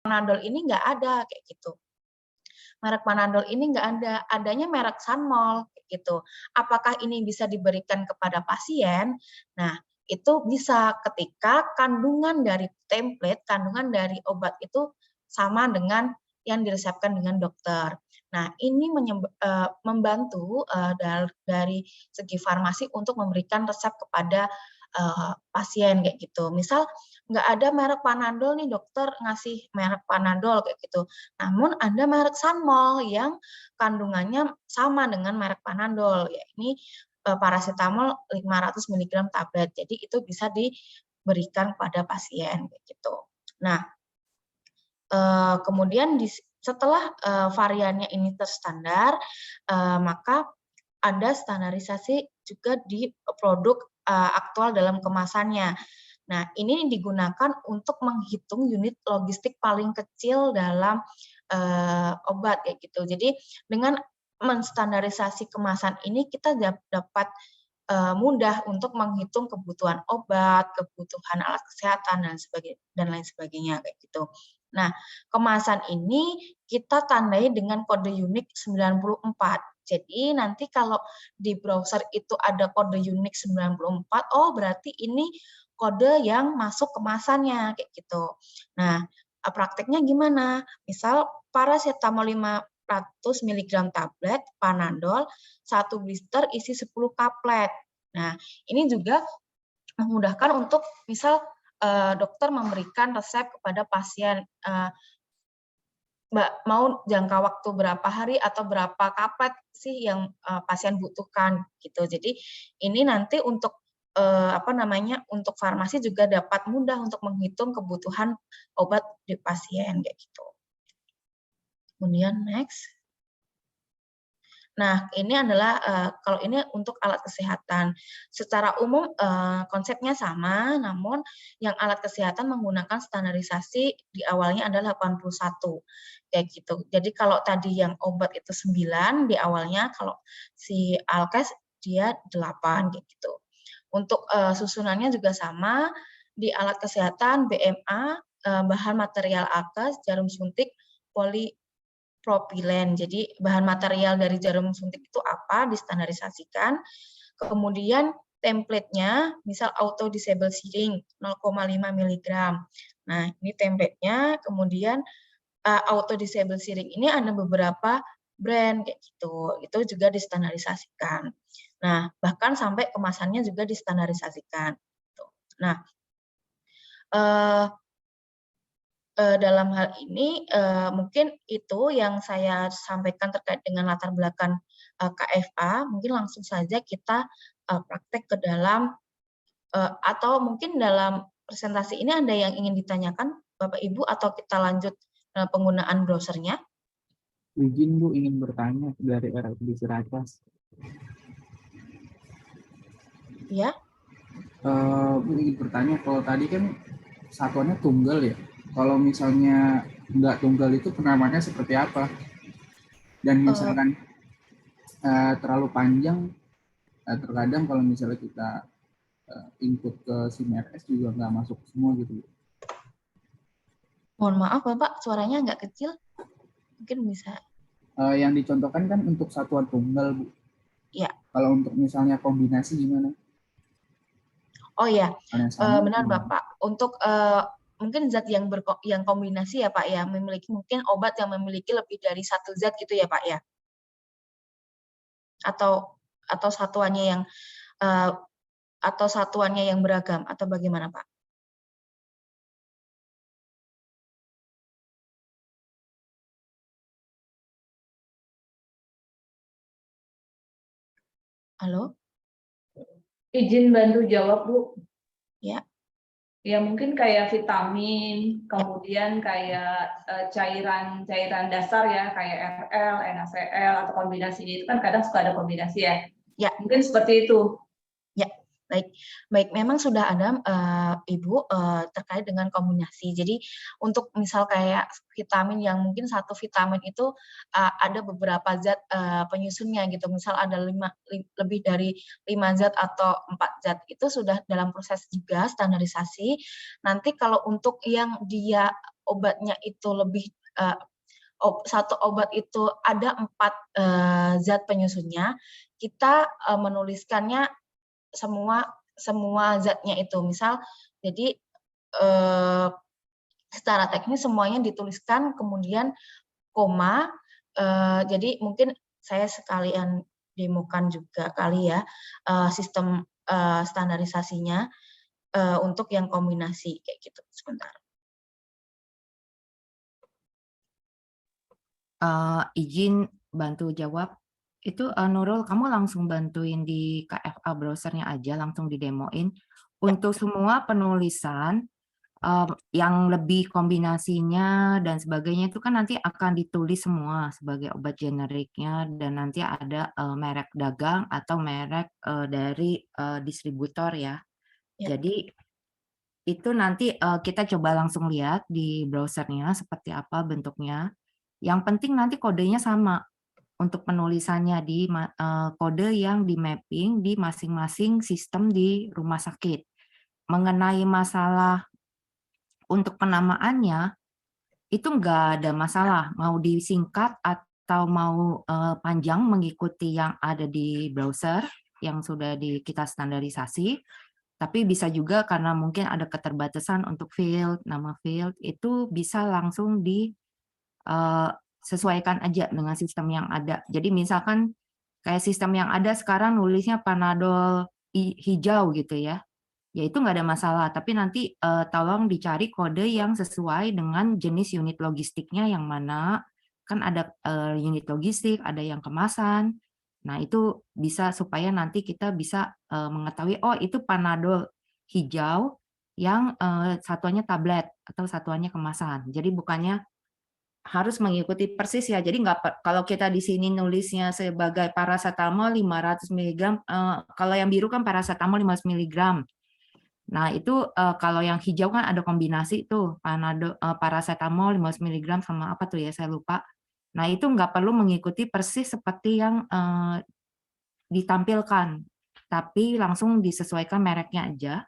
Panadol ini nggak ada kayak gitu. Merek Panadol ini nggak ada, adanya merek Sanmol kayak gitu. Apakah ini bisa diberikan kepada pasien? Nah, itu bisa ketika kandungan dari template, kandungan dari obat itu sama dengan yang diresepkan dengan dokter. Nah, ini membantu dari segi farmasi untuk memberikan resep kepada pasien kayak gitu. Misal nggak ada merek Panadol nih, dokter ngasih merek Panadol kayak gitu. Namun ada merek Sanmol yang kandungannya sama dengan merek Panadol, yakni paracetamol 500 mg tablet. Jadi itu bisa diberikan pada pasien kayak gitu. Nah, kemudian setelah variannya ini terstandar, maka ada standarisasi juga di produk aktual dalam kemasannya. Nah, ini digunakan untuk menghitung unit logistik paling kecil dalam obat kayak gitu. Jadi dengan menstandarisasi kemasan ini kita dapat mudah untuk menghitung kebutuhan obat, kebutuhan alat kesehatan dan lain sebagainya kayak gitu. Nah, kemasan ini kita tandai dengan kode unik 94. Jadi nanti kalau di browser itu ada kode unik 94, oh berarti ini kode yang masuk kemasannya kayak gitu. Nah, prakteknya gimana? Misal paracetamol 500 mg tablet, Panadol, 1 blister isi 10 kaplet. Nah, ini juga memudahkan untuk misal dokter memberikan resep kepada pasien, Mbak, mau jangka waktu berapa hari atau berapa kaplet sih yang pasien butuhkan gitu. Jadi ini nanti untuk untuk farmasi juga dapat mudah untuk menghitung kebutuhan obat di pasien kayak gitu. Kemudian next. Nah, ini adalah kalau ini untuk alat kesehatan. Secara umum konsepnya sama, namun yang alat kesehatan menggunakan standarisasi di awalnya adalah 81 kayak gitu. Jadi kalau tadi yang obat itu 9 di awalnya, kalau si Alkes dia 8 kayak gitu. Untuk susunannya juga sama, di alat kesehatan BMA, bahan material AKES, jarum suntik, polipropilen. Jadi bahan material dari jarum suntik itu apa, distandarisasikan. Kemudian template-nya, misal auto disable syring 0,5 mg. Nah, ini template-nya, kemudian auto disable syring ini ada beberapa brand kayak gitu. Itu juga distandarisasikan. Nah, bahkan sampai kemasannya juga distandarisasikan. Nah, dalam hal ini mungkin itu yang saya sampaikan terkait dengan latar belakang KFA. Mungkin langsung saja kita praktek ke dalam atau mungkin dalam presentasi ini ada yang ingin ditanyakan Bapak Ibu atau kita lanjut penggunaan browsernya? Izin Bu, ingin bertanya dari RFD Ciracas. Ya. Bu ingin bertanya, kalau tadi kan satuannya tunggal ya. Kalau misalnya nggak tunggal itu penamaannya seperti apa? Dan misalkan terlalu panjang, terkadang kalau misalnya kita input ke SIM RS juga nggak masuk semua gitu. Mohon maaf Bapak, suaranya agak kecil. Mungkin bisa. Yang dicontohkan kan untuk satuan tunggal, Bu. Ya. Kalau untuk misalnya kombinasi gimana? Oh ya, benar Bapak. Untuk mungkin zat yang kombinasi ya Pak ya, memiliki mungkin obat yang memiliki lebih dari satu zat gitu ya Pak ya? Atau satuannya yang beragam atau bagaimana Pak? Halo? Izin bantu jawab Bu. Ya. Ya mungkin kayak vitamin, kemudian kayak cairan dasar ya, kayak RL, NaCl atau kombinasinya itu kan kadang suka ada kombinasi ya. Ya. Mungkin seperti itu. Ya, baik. Memang sudah ada Ibu terkait dengan kombinasi. Jadi untuk misal kayak vitamin yang mungkin satu vitamin itu ada beberapa zat penyusunnya gitu. Misal ada lebih dari 5 zat atau 4 zat, itu sudah dalam proses juga standarisasi. Nanti kalau untuk yang dia obatnya itu lebih satu obat itu ada 4 zat penyusunnya, kita menuliskannya semua zatnya itu. Misal, jadi secara teknis semuanya dituliskan, kemudian koma. Jadi mungkin saya sekalian demokan juga kali ya sistem standarisasinya untuk yang kombinasi kayak gitu. Sebentar. Izin bantu jawab. Itu Nurul, kamu langsung bantuin di KFA browsernya aja, langsung didemoin. Untuk semua penulisan yang lebih kombinasinya dan sebagainya itu kan nanti akan ditulis semua sebagai obat generiknya, dan nanti ada merek dagang atau merek dari distributor ya. Jadi itu nanti kita coba langsung lihat di browsernya seperti apa bentuknya. Yang penting nanti kodenya sama untuk penulisannya di kode yang di mapping di masing-masing sistem di rumah sakit. Mengenai masalah untuk penamaannya, itu nggak ada masalah. Mau disingkat atau mau panjang mengikuti yang ada di browser yang sudah kita standarisasi. Tapi bisa juga karena mungkin ada keterbatasan untuk field, nama field, itu bisa langsung disesuaikan aja dengan sistem yang ada. Jadi misalkan kayak sistem yang ada sekarang nulisnya Panadol hijau gitu ya. Ya itu nggak ada masalah, tapi nanti tolong dicari kode yang sesuai dengan jenis unit logistiknya yang mana. Kan ada unit logistik, ada yang kemasan. Nah itu bisa supaya nanti kita bisa mengetahui, oh itu Panadol hijau yang satuannya tablet atau satuannya kemasan. Jadi bukannya harus mengikuti persis ya. Jadi nggak, kalau kita di sini nulisnya sebagai paracetamol 500 mg, kalau yang biru kan paracetamol 500 mg. Nah, itu kalau yang hijau kan ada kombinasi tuh, paracetamol 500 mg sama apa tuh ya, saya lupa. Nah, itu nggak perlu mengikuti persis seperti yang ditampilkan, tapi langsung disesuaikan mereknya aja.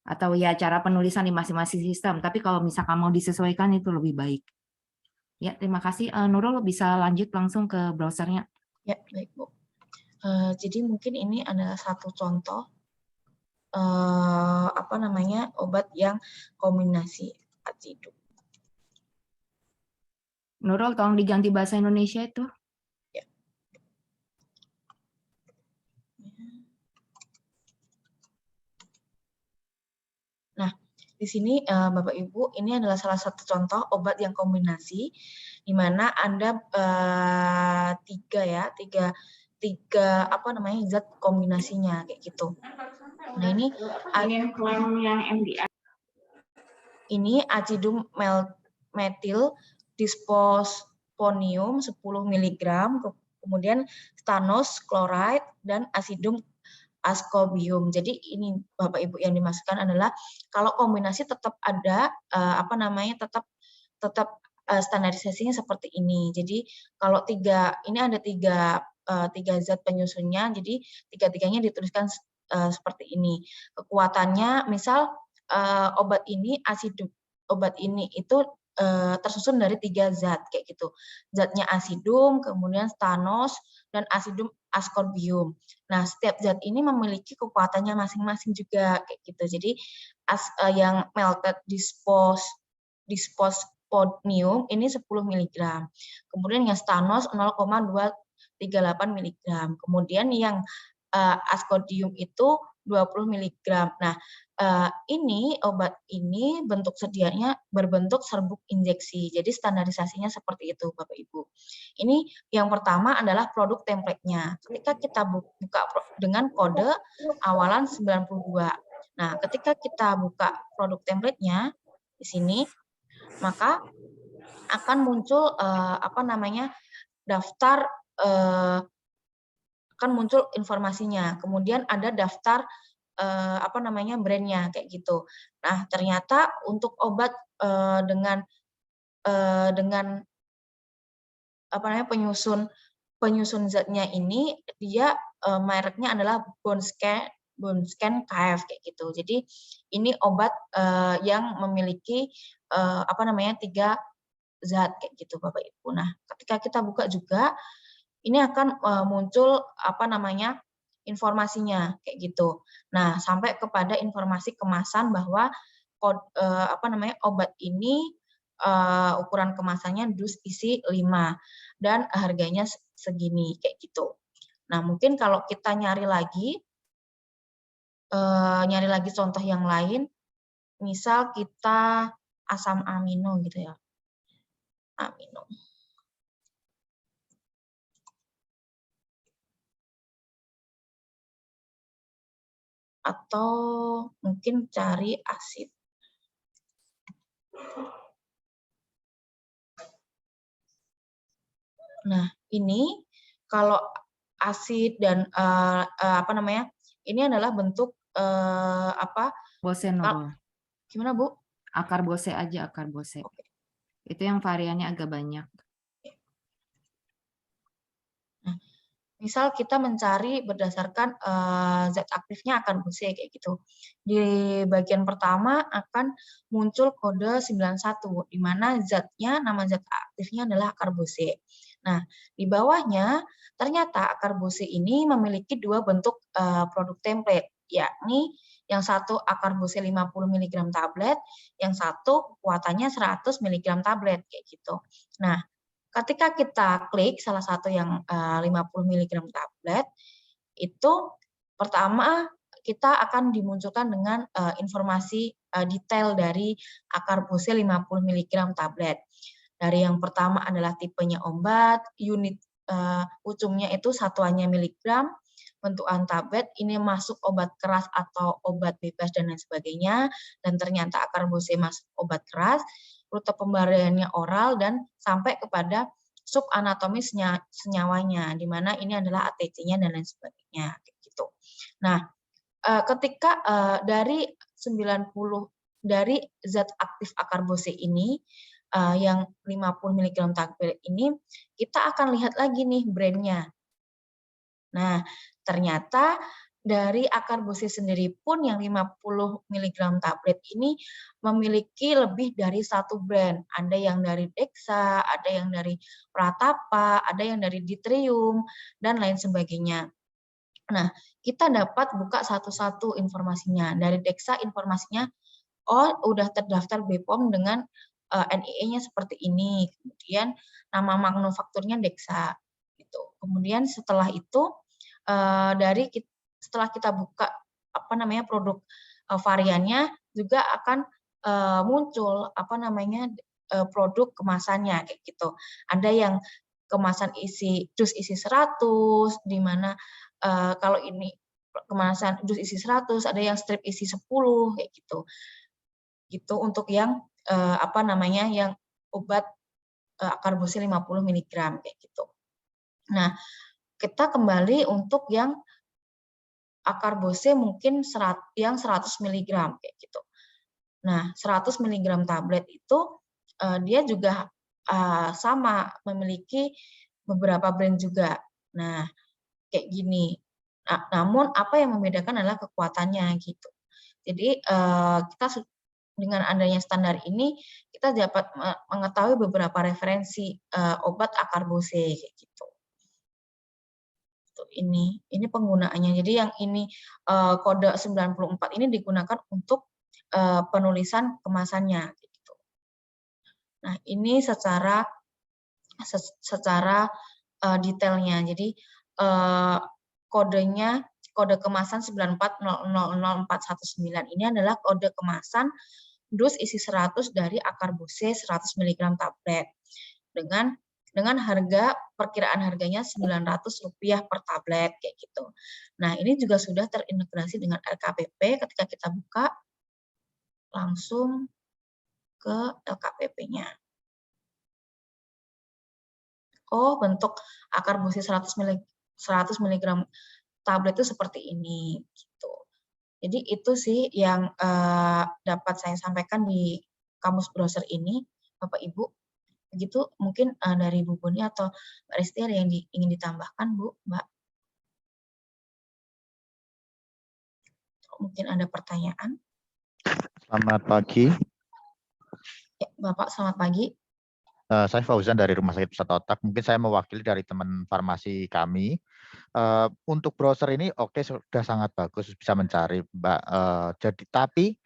Atau ya cara penulisan di masing-masing sistem. Tapi kalau misalkan mau disesuaikan itu lebih baik. Ya, terima kasih. Nurul bisa lanjut langsung ke browsernya. Ya, baik Bu. Jadi mungkin ini adalah satu contoh obat yang kombinasi Acidum. Nurul, tolong diganti bahasa Indonesia itu. Ya. Nah, di sini Bapak Ibu, ini adalah salah satu contoh obat yang kombinasi, di mana Anda tiga zat kombinasinya kayak gitu. Nah ini klaim yang MDI. Ini acidum metil disposponium 10 mg, kemudian stannous chloride dan acidum ascorbium. Jadi ini Bapak Ibu yang dimasukkan adalah kalau kombinasi tetap ada tetap standarisasinya seperti ini. Jadi kalau ini ada tiga zat penyusunnya, jadi tiga-tiganya dituliskan seperti ini. Kekuatannya misal obat ini itu tersusun dari 3 zat kayak gitu. Zatnya acidum, kemudian stannous dan acidum ascorbium. Nah, setiap zat ini memiliki kekuatannya masing-masing juga kayak gitu. Jadi yang melted disposponium ini 10 mg. Kemudian yang stannous 0,238 mg. Kemudian yang ascorbium itu 20 mg. Nah, ini obat ini bentuk sedianya berbentuk serbuk injeksi. Jadi standarisasinya seperti itu, Bapak Ibu. Ini yang pertama adalah produk template-nya. Ketika kita buka dengan kode awalan 92. Nah, ketika kita buka produk template-nya di sini, maka akan muncul daftar akan muncul informasinya. Kemudian ada daftar brandnya kayak gitu. Nah, ternyata untuk obat dengan penyusun zatnya ini, dia mereknya adalah Bunsken KF kayak gitu. Jadi ini obat yang memiliki 3 zat kayak gitu Bapak Ibu. Nah, ketika kita buka juga ini akan muncul informasinya kayak gitu. Nah, sampai kepada informasi kemasan bahwa obat ini ukuran kemasannya dus isi 5 dan harganya segini kayak gitu. Nah, mungkin kalau kita nyari lagi contoh yang lain, misal kita asam amino gitu ya. Amino. Atau mungkin cari asid. Nah, ini kalau asid dan ini adalah bentuk Bosenol. Gimana, Bu? Akar bose aja, akar bose. Oke. Itu yang variannya agak banyak. Nah, misal kita mencari berdasarkan zat aktifnya akar bose kayak gitu. Di bagian pertama akan muncul kode 91 di mana nama zat aktifnya adalah akar bose. Nah, di bawahnya ternyata akar bose ini memiliki 2 bentuk produk template, yakni yang satu akar bose 50 mg tablet, yang satu kekuatannya 100 mg tablet kayak gitu. Nah, ketika kita klik salah satu yang 50 mg tablet, itu pertama kita akan dimunculkan dengan informasi detail dari akar bose 50 mg tablet. Dari yang pertama adalah tipenya obat, unit ucumnya itu satuannya miligram, bentukan tablet, ini masuk obat keras atau obat bebas dan lain sebagainya, dan ternyata akar bose masuk obat keras, rute pemberiannya oral, dan sampai kepada sub anatomis senyawanya, di mana ini adalah ATC-nya dan lain sebagainya. Gitu. Nah, ketika dari 90 dari zat aktif akar bose ini, yang 50 mg tablet ini, kita akan lihat lagi nih brandnya. Nah, ternyata dari akar bose sendiri pun yang 50 mg tablet ini memiliki lebih dari 1 brand. Ada yang dari Dexa, ada yang dari Pratapa, ada yang dari Ditrium, dan lain sebagainya. Nah, kita dapat buka satu-satu informasinya. Dari Dexa informasinya, udah terdaftar BPOM dengan NIE-nya seperti ini. Kemudian nama manufakturnya Dexa. Gitu. Kemudian setelah itu setelah kita buka produk variannya juga akan muncul produk kemasannya kayak gitu. Ada yang kemasan dus isi 100, di mana kalau ini kemasan dus isi 100, ada yang strip isi 10 kayak gitu. Gitu untuk yang yang obat akar bose 50 mg kayak gitu. Nah, kita kembali untuk yang akar bose mungkin yang 100 mg kayak gitu. Nah, 100 mg tablet itu dia juga sama memiliki beberapa brand juga. Nah, kayak gini. Nah, namun apa yang membedakan adalah kekuatannya gitu. Jadi kita dengan adanya standar ini kita dapat mengetahui beberapa referensi obat akar bose kayak gitu. Ini penggunaannya. Jadi yang ini kode 94 ini digunakan untuk penulisan kemasannya gitu. Nah, ini secara detailnya. Jadi kode kemasan 94000419 ini adalah kode kemasan dus isi 100 dari akar bose 100 mg tablet dengan harga perkiraan harganya Rp900 per tablet kayak gitu. Nah, ini juga sudah terintegrasi dengan LKPP. Ketika kita buka langsung ke LKPP-nya. Oh, bentuk akar bose 100 mg tablet itu seperti ini gitu. Jadi itu sih yang dapat saya sampaikan di kamus browser ini, Bapak Ibu. Begitu mungkin dari Bu Boni atau Mbak Resti ada yang ingin ditambahkan, Bu, Mbak? mungkin ada pertanyaan. Selamat pagi. Ya, Bapak, selamat pagi. Saya Fauzan dari Rumah Sakit Pusat Otak. Mungkin saya mewakili dari teman farmasi kami. Untuk browser ini oke, sudah sangat bagus bisa mencari, Mbak. Tapi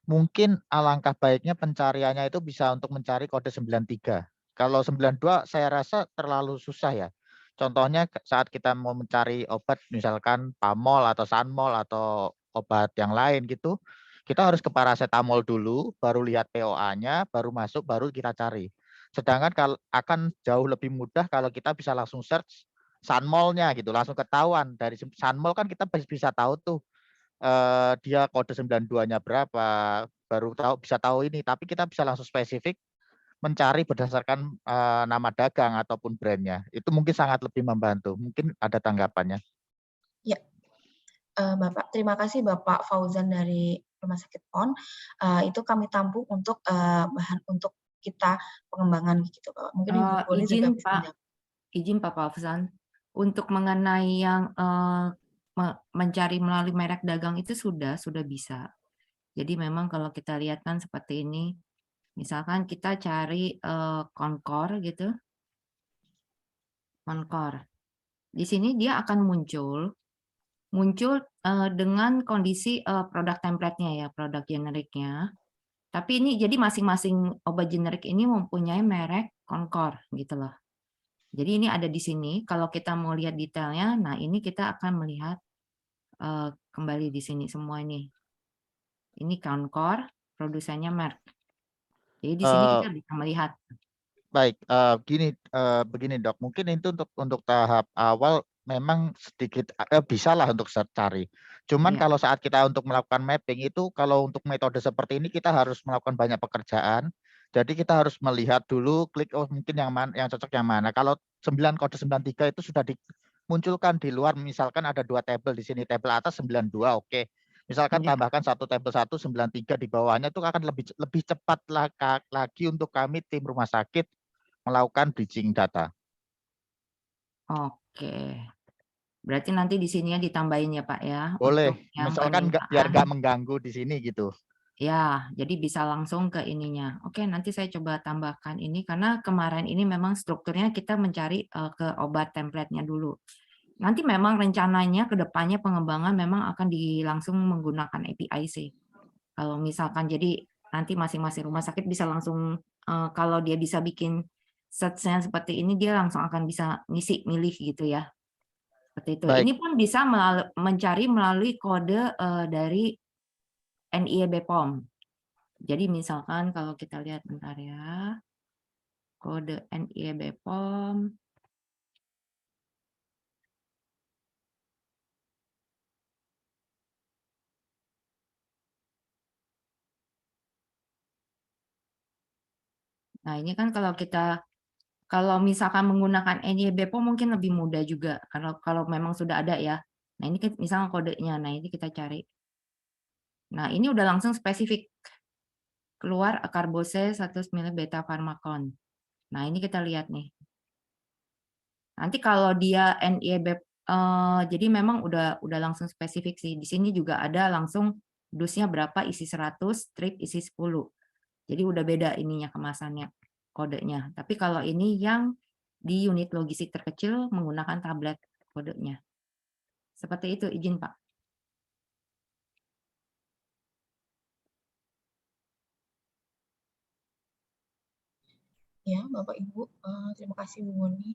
mungkin alangkah baiknya pencariannya itu bisa untuk mencari kode 93. Kalau 92 saya rasa terlalu susah ya. Contohnya saat kita mau mencari obat misalkan Pamol atau Sanmol atau obat yang lain gitu, kita harus ke paracetamol dulu, baru lihat POA-nya, baru masuk, baru kita cari. Sedangkan kalau akan jauh lebih mudah kalau kita bisa langsung search Sanmol-nya gitu, langsung ketahuan. Dari Sanmol kan kita bisa tahu tuh dia kode 92-nya berapa, baru bisa tahu ini, tapi kita bisa langsung spesifik mencari berdasarkan nama dagang ataupun brandnya. Itu mungkin sangat lebih membantu. Mungkin ada tanggapannya. Ya, Bapak, terima kasih Bapak Fauzan dari Rumah Sakit PON. Itu kami tampung untuk bahan untuk kita pengembangan gitu, Bapak. Mungkin Ibu Boni juga bisa menjawab. Izin Pak Fauzan, untuk mengenai yang mencari melalui merek dagang itu sudah bisa. Jadi memang kalau kita lihat kan seperti ini, misalkan kita cari Concor gitu, Concor. Di sini dia akan muncul dengan kondisi produk template-nya ya, produk generiknya. Tapi ini jadi masing-masing obat generik ini mempunyai merek Concor gitu loh. Jadi ini ada di sini. Kalau kita mau lihat detailnya, nah ini kita akan melihat kembali di sini semua ini. Ini Concor, produsennya Merck. Jadi di sini kita bisa melihat. Baik, begini Dok. Mungkin itu untuk tahap awal memang sedikit bisalah untuk cari. Cuman kalau saat kita untuk melakukan mapping itu, kalau untuk metode seperti ini kita harus melakukan banyak pekerjaan. Jadi kita harus melihat dulu, klik mungkin yang cocok yang mana. Kalau kode 93 itu sudah dimunculkan di luar, misalkan ada 2 tabel di sini, tabel atas 92, oke. Misalkan tambahkan 1 tabel 1, 93 di bawahnya, itu akan lebih cepat lagi untuk kami tim rumah sakit melakukan bridging data. Oke. Berarti nanti di sini ya ditambahin ya Pak ya. Boleh, Untuk yang misalkan biar nggak mengganggu di sini gitu. Ya, jadi bisa langsung ke ininya. Oke, nanti saya coba tambahkan ini karena kemarin ini memang strukturnya kita mencari ke obat template-nya dulu. Nanti memang rencananya ke depannya pengembangan memang akan langsung menggunakan API sih. Kalau misalkan jadi nanti masing-masing rumah sakit bisa langsung kalau dia bisa bikin search-nya seperti ini dia langsung akan bisa ngisi milih gitu ya. Seperti itu. Baik. Ini pun bisa mencari melalui kode dari NIE BPOM. Jadi misalkan kalau kita lihat bentar ya, kode NIE BPOM. Nah ini kan kalau misalkan menggunakan NIE BPOM mungkin lebih mudah juga kalau memang sudah ada ya. Nah ini misalnya kodenya, nah ini kita cari. Nah ini udah langsung spesifik keluar Acarbose 100 ml beta farmakon. Nah ini kita lihat nih. Nanti kalau dia NIE jadi memang udah langsung spesifik sih. Di sini juga ada langsung dosnya berapa, isi 100, strip isi 10. Jadi udah beda ininya kemasannya, kodenya. Tapi kalau ini yang di unit logistik terkecil menggunakan tablet kodenya. Seperti itu, izin Pak. Ya, Bapak Ibu, terima kasih Bu Boni.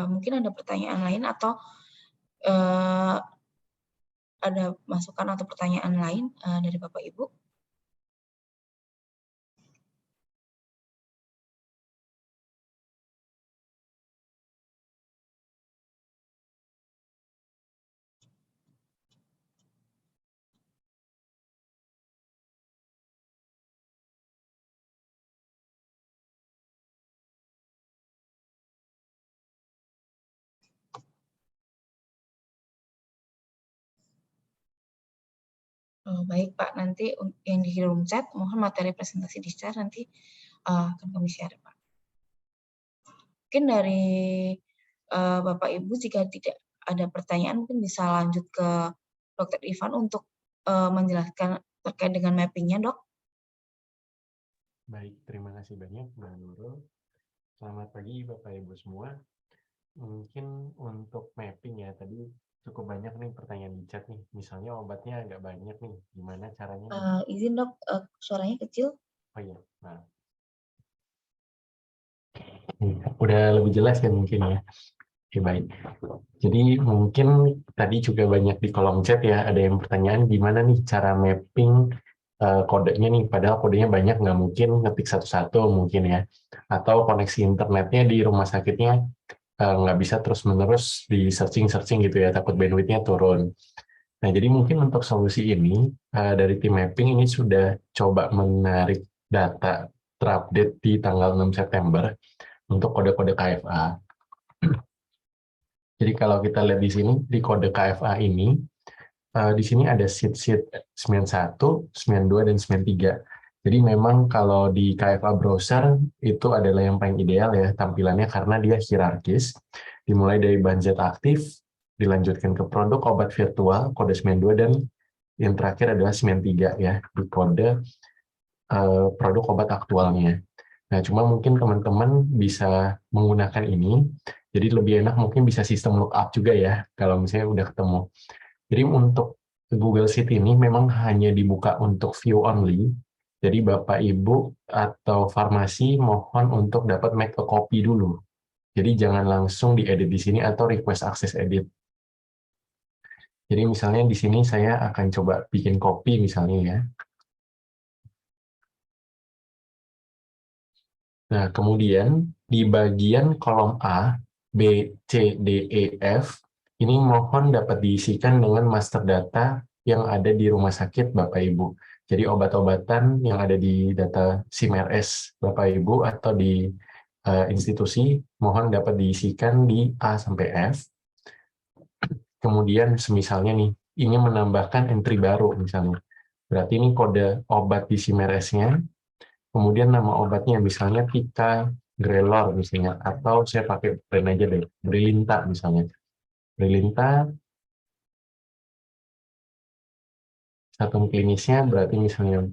Mungkin ada pertanyaan lain atau ada masukan atau pertanyaan lain dari Bapak Ibu? Baik Pak, nanti yang di room chat, mohon materi presentasi di share nanti akan kami share Pak. Mungkin dari Bapak Ibu jika tidak ada pertanyaan mungkin bisa lanjut ke Dokter Ivan untuk menjelaskan terkait dengan mappingnya, Dok. Baik, terima kasih banyak Mbak Nurul. Selamat pagi Bapak Ibu semua. Mungkin untuk mapping ya, tadi cukup banyak nih pertanyaan di chat nih. Misalnya obatnya agak banyak nih, gimana caranya? Izin Dok, suaranya kecil. Oh iya, nah. Udah lebih jelas ya mungkin ya. Oke, baik. Jadi mungkin tadi juga banyak di kolom chat ya, ada yang pertanyaan gimana nih cara mapping kodenya nih, padahal kodenya banyak, nggak mungkin ngetik satu-satu mungkin ya. Atau koneksi internetnya di rumah sakitnya nggak bisa terus-menerus di searching-searching gitu ya, takut bandwidth-nya turun. Nah, jadi mungkin untuk solusi ini, dari tim mapping ini sudah coba menarik data terupdate di tanggal 6 September untuk kode-kode KFA. Jadi kalau kita lihat di sini, di kode KFA ini, di sini ada sheet 91, 92, dan 93. Jadi memang kalau di KFA browser itu adalah yang paling ideal ya tampilannya karena dia hierarkis, dimulai dari budget aktif, dilanjutkan ke produk obat virtual, kode 92, dan yang terakhir adalah 93 ya, di kode produk obat aktualnya. Nah, cuma mungkin teman-teman bisa menggunakan ini, jadi lebih enak mungkin bisa sistem lookup juga ya, kalau misalnya udah ketemu. Jadi untuk Google Sheet ini memang hanya dibuka untuk view only, jadi Bapak Ibu atau farmasi mohon untuk dapat make a copy dulu. Jadi jangan langsung diedit di sini atau request access edit. Jadi misalnya di sini saya akan coba bikin copy misalnya ya. Nah, kemudian di bagian kolom A, B, C, D, E, F, ini mohon dapat diisikan dengan master data yang ada di rumah sakit Bapak Ibu. Jadi obat-obatan yang ada di data SIMRS Bapak Ibu atau di institusi, mohon dapat diisikan di A sampai F. Kemudian semisalnya nih, ingin menambahkan entry baru misalnya. Berarti ini kode obat di SIMRS-nya, kemudian nama obatnya misalnya Tika Grelor misalnya, atau saya pakai brand aja deh, Brilinta misalnya. Brilinta, satuan klinisnya berarti misalnya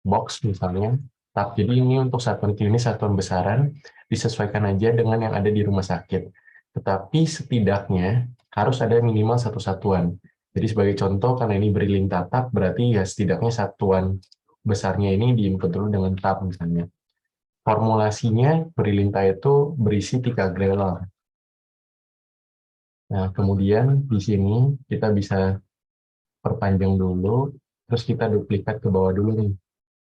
box misalnya. Jadi ini untuk satuan klinis, satuan besaran, disesuaikan aja dengan yang ada di rumah sakit. Tetapi setidaknya harus ada minimal satu satuan. Jadi sebagai contoh, karena ini Brilinta tab, berarti ya setidaknya satuan besarnya ini diinput dulu dengan tab misalnya. Formulasinya Brilinta itu berisi 3 grelor. Nah, kemudian di sini kita bisa perpanjang dulu, terus kita duplikat ke bawah dulu nih.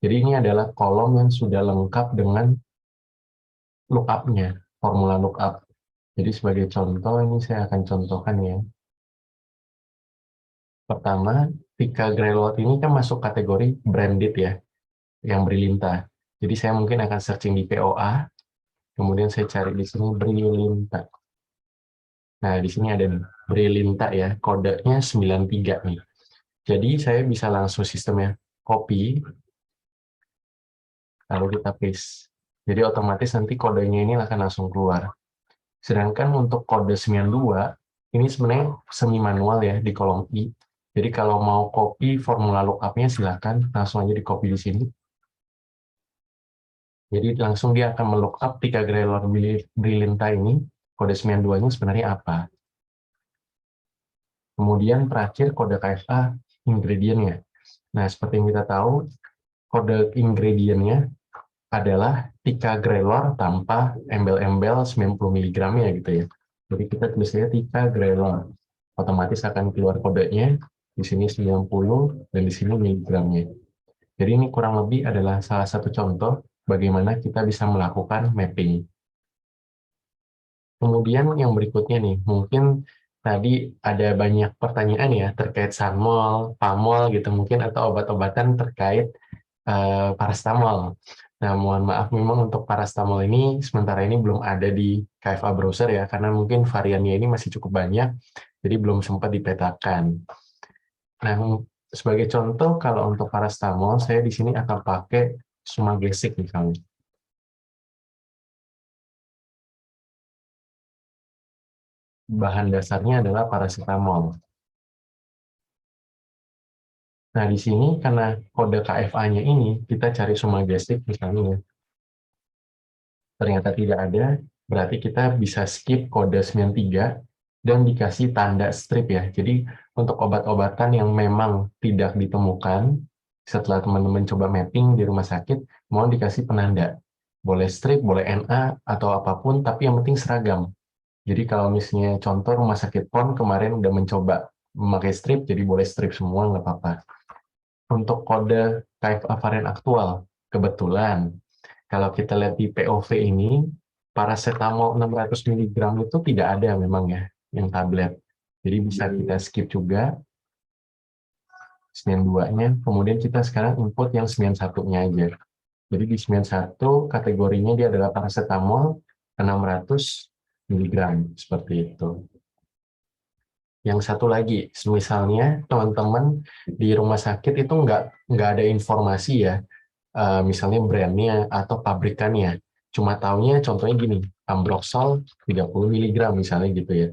Jadi ini adalah kolom yang sudah lengkap dengan lookup-nya, formula lookup. Jadi sebagai contoh, ini saya akan contohkan ya. Pertama, Tika Grelot ini kan masuk kategori branded ya, yang Brilinta. Jadi saya mungkin akan searching di POA, kemudian saya cari di sini Brilinta. Nah, di sini ada Brilinta ya, kodenya 93 nih. Jadi saya bisa langsung sistemnya copy, lalu kita paste. Jadi otomatis nanti kodenya ini akan langsung keluar. Sedangkan untuk kode 92, ini sebenarnya semi manual ya di kolom I. Jadi kalau mau copy formula lookup-nya silakan langsung aja di copy di sini. Jadi langsung dia akan melookup Tika Grelor Brilinta ini, kode 92-nya sebenarnya apa. Kemudian terakhir kode KFA ingredientnya. Nah, seperti yang kita tahu, kode ingredientnya adalah Tika Grelor tanpa embel-embel 90 mg ya gitu ya. Jadi kita tulis saja Tika Grelor. Otomatis akan keluar kodenya, di sini 90 dan di sini miligramnya. Jadi ini kurang lebih adalah salah satu contoh bagaimana kita bisa melakukan mapping. Kemudian yang berikutnya nih, mungkin tadi ada banyak pertanyaan ya terkait Sanmol, Pamol gitu mungkin atau obat-obatan terkait paracetamol. Nah, mohon maaf memang untuk paracetamol ini sementara ini belum ada di KFA browser ya, karena mungkin variannya ini masih cukup banyak, jadi belum sempat dipetakan. Nah, sebagai contoh kalau untuk paracetamol, saya di sini akan pakai Sumagesik misalnya. Bahan dasarnya adalah paracetamol. Nah, di sini karena kode KFA-nya ini, kita cari sumagestik misalnya, ternyata tidak ada, berarti kita bisa skip kode 93 dan dikasih tanda strip ya. Jadi untuk obat-obatan yang memang tidak ditemukan, setelah teman-teman coba mapping di rumah sakit, mohon dikasih penanda. Boleh strip, boleh NA, atau apapun, tapi yang penting seragam. Jadi kalau misalnya contoh rumah sakit PON kemarin udah mencoba memakai strip, jadi boleh strip semua, nggak apa-apa. Untuk kode KFA varian aktual, kebetulan kalau kita lihat di POV ini, paracetamol 600 mg itu tidak ada memang ya, yang tablet. Jadi bisa kita skip juga 92-nya, kemudian kita sekarang input yang 91-nya aja. Jadi di 91 kategorinya dia adalah paracetamol 600 mg, seperti itu. Yang satu lagi, misalnya teman-teman di rumah sakit itu nggak ada informasi ya, misalnya brandnya atau pabrikannya. Cuma taunya contohnya gini, Ambroxol 30 mg misalnya gitu ya.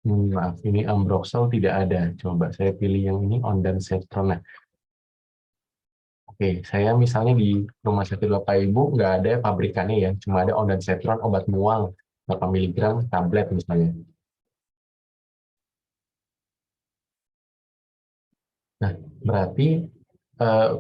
Maaf, ini Ambroxol tidak ada. Coba saya pilih yang ini, Ondansetron. Nah, oke, saya misalnya di rumah sakit Bapak Ibu nggak ada pabrikannya ya, cuma ada Ondansetron obat mual 8 mg tablet misalnya. Nah, berarti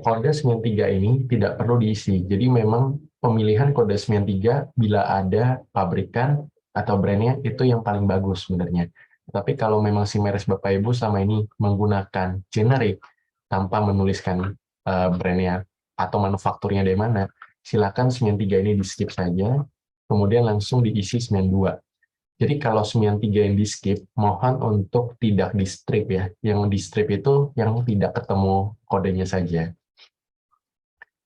kode 93 ini tidak perlu diisi. Jadi memang pemilihan kode 93 bila ada pabrikan atau brandnya itu yang paling bagus sebenarnya. Tapi kalau memang si Meres Bapak Ibu selama ini menggunakan generik tanpa menuliskan brandnya atau manufakturnya dari mana, silakan 93 ini di skip saja, kemudian langsung diisi 92. Jadi kalau 93 yang di skip, mohon untuk tidak di strip ya. Yang di strip itu yang tidak ketemu kodenya saja.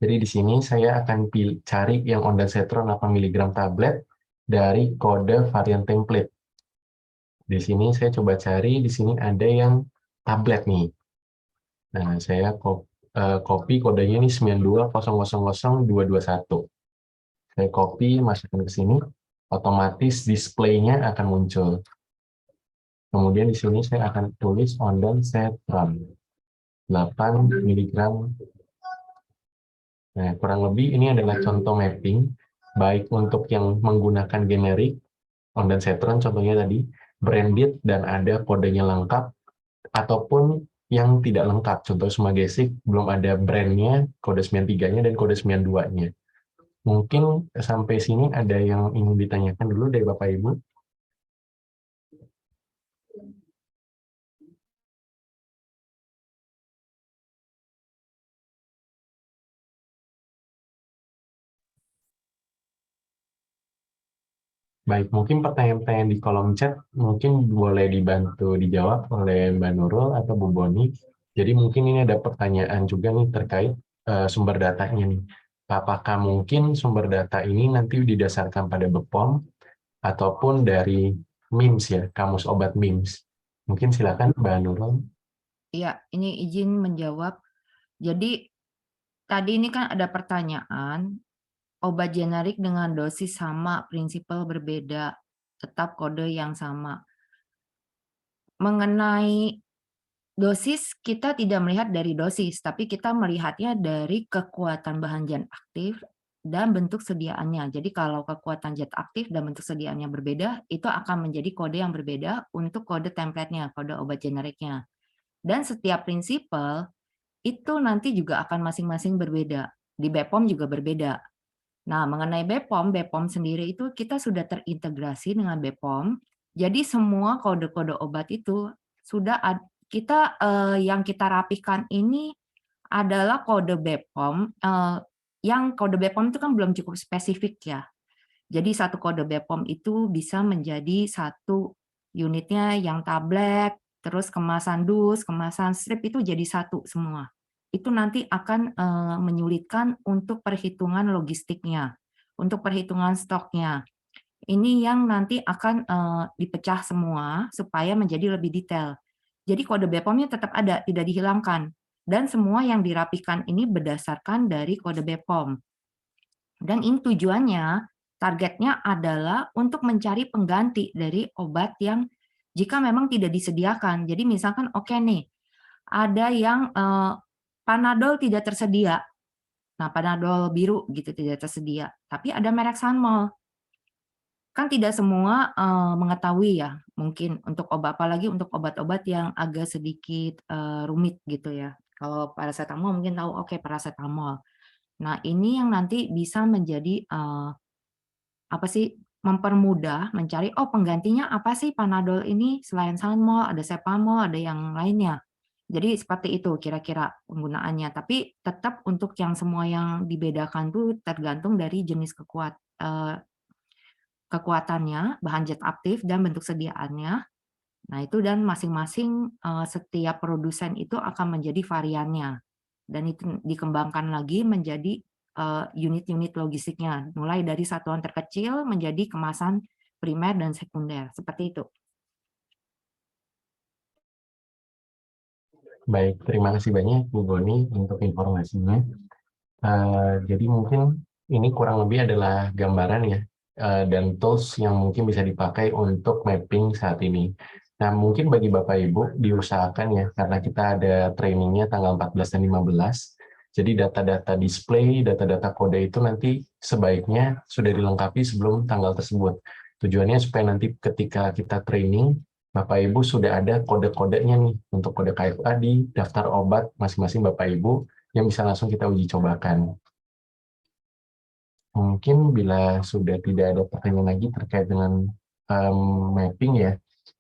Jadi di sini saya akan cari yang ondansetron 8 mg tablet dari kode varian template. Di sini saya coba cari, di sini ada yang tablet nih. Nah, saya copy kodenya ini 920000221. Saya copy, masukkan ke sini, otomatis display-nya akan muncul. Kemudian di sini saya akan tulis ondansetron 8 mg. Nah, kurang lebih ini adalah contoh mapping, baik untuk yang menggunakan generik, ondansetron contohnya tadi, branded dan ada kodenya lengkap, ataupun yang tidak lengkap, contoh sumagesik, belum ada brandnya, kode 93-nya dan kode 92-nya. Mungkin sampai sini ada yang ingin ditanyakan dulu dari Bapak Ibu. Baik, mungkin pertanyaan-pertanyaan di kolom chat mungkin boleh dibantu dijawab oleh Mbak Nurul atau Bu Boni. Jadi mungkin ini ada pertanyaan juga nih terkait sumber datanya nih. Apakah mungkin sumber data ini nanti didasarkan pada BPOM ataupun dari MIMS ya, Kamus Obat MIMS? Mungkin silakan Mbak Nurul. Iya, ini izin menjawab. Jadi tadi ini kan ada pertanyaan, obat generik dengan dosis sama, prinsipal berbeda, tetap kode yang sama. Mengenai dosis, kita tidak melihat dari dosis, tapi kita melihatnya dari kekuatan bahan zat aktif dan bentuk sediaannya. Jadi kalau kekuatan zat aktif dan bentuk sediaannya berbeda, itu akan menjadi kode yang berbeda untuk kode template-nya, kode obat generiknya. Dan setiap prinsipal itu nanti juga akan masing-masing berbeda. Di BPOM juga berbeda. Nah, mengenai BPOM sendiri itu kita sudah terintegrasi dengan BPOM. Jadi semua kode-kode obat itu sudah kita yang kita rapihkan ini adalah kode BPOM. Yang kode BPOM itu kan belum cukup spesifik ya. Jadi satu kode BPOM itu bisa menjadi satu unitnya yang tablet, terus kemasan dus, kemasan strip itu jadi satu semua. Itu nanti akan menyulitkan untuk perhitungan logistiknya, untuk perhitungan stoknya. Ini yang nanti akan dipecah semua supaya menjadi lebih detail. Jadi kode BPOM-nya tetap ada, tidak dihilangkan. Dan semua yang dirapihkan ini berdasarkan dari kode BPOM. Dan ini tujuannya, targetnya adalah untuk mencari pengganti dari obat yang jika memang tidak disediakan. Jadi misalkan oke nih, ada yang Panadol tidak tersedia. Nah, Panadol biru gitu tidak tersedia, tapi ada merek Sanmol. Kan tidak semua mengetahui ya, mungkin untuk obat, apalagi untuk obat-obat yang agak sedikit rumit gitu ya. Kalau paracetamol mungkin tahu, oke paracetamol. Nah, ini yang nanti bisa menjadi apa sih, mempermudah mencari, oh penggantinya apa sih Panadol ini selain Sanmol, ada Cepamol, ada yang lainnya. Jadi seperti itu kira-kira penggunaannya. Tapi tetap untuk yang semua yang dibedakan tuh tergantung dari jenis kekuatannya, bahan zat aktif, dan bentuk sediaannya. Nah, itu dan masing-masing setiap produsen itu akan menjadi variannya. Dan itu dikembangkan lagi menjadi unit-unit logistiknya, mulai dari satuan terkecil menjadi kemasan primer dan sekunder, seperti itu. Baik, terima kasih banyak Bu Boni untuk informasinya. Jadi mungkin ini kurang lebih adalah gambaran ya, dan tools yang mungkin bisa dipakai untuk mapping saat ini. Nah, mungkin bagi Bapak Ibu diusahakan ya, karena kita ada trainingnya tanggal 14 dan 15, jadi data-data display, data-data kode itu nanti sebaiknya sudah dilengkapi sebelum tanggal tersebut. Tujuannya supaya nanti ketika kita training, Bapak Ibu sudah ada kode-kodenya nih untuk kode KFA di daftar obat masing-masing Bapak Ibu yang bisa langsung kita uji cobakan. Mungkin bila sudah tidak ada pertanyaan lagi terkait dengan mapping ya,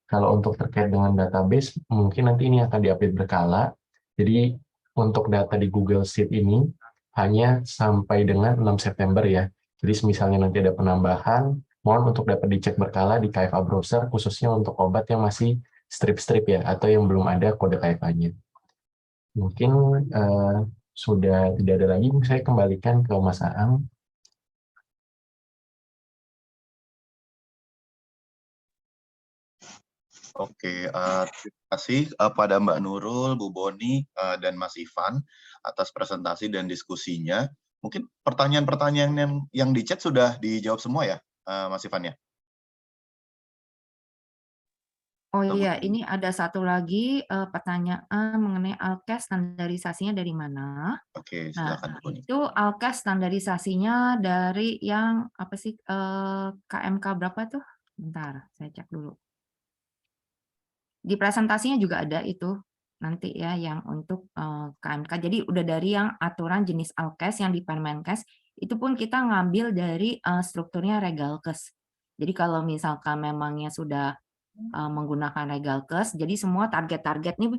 kalau untuk terkait dengan database, mungkin nanti ini akan diupdate berkala. Jadi untuk data di Google Sheet ini hanya sampai dengan 6 September ya. Jadi misalnya nanti ada penambahan, mohon untuk dapat dicek berkala di KFA Browser, khususnya untuk obat yang masih strip-strip ya, atau yang belum ada kode KFA-nya. Mungkin sudah tidak ada lagi, saya kembalikan ke Mas Aang. Oke, terima kasih pada Mbak Nurul, Bu Boni, dan Mas Ivan atas presentasi dan diskusinya. Mungkin pertanyaan-pertanyaan yang di chat sudah dijawab semua ya, Mas Ivan ya? Oh iya, ini ada satu lagi pertanyaan mengenai Alkes standarisasinya dari mana? Oke, Nah, silakan Bu Boni. itu Alkes standarisasinya dari yang apa sih KMK berapa tuh? Bentar, saya cek dulu. Di presentasinya juga ada itu nanti ya yang untuk KMK. Jadi udah dari yang aturan jenis Alkes yang di Permenkes itu pun kita ngambil dari strukturnya Regalkes. Jadi kalau misalkan memangnya sudah menggunakan Regalkes, jadi semua target-target nih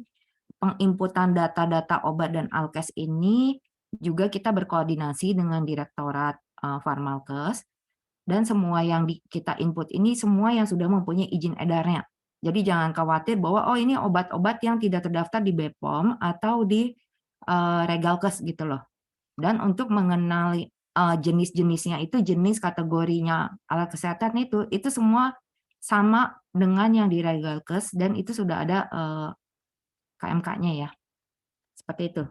penginputan data-data obat dan Alkes ini juga kita berkoordinasi dengan Direktorat Farmalkes dan semua yang kita input ini semua yang sudah mempunyai izin edarnya. Jadi jangan khawatir bahwa oh ini obat-obat yang tidak terdaftar di BPOM atau di Regalkes gitu loh. Dan untuk mengenali jenis-jenisnya itu jenis kategorinya alat kesehatan itu semua sama dengan yang di Regalkes dan itu sudah ada KMK-nya ya. Seperti itu.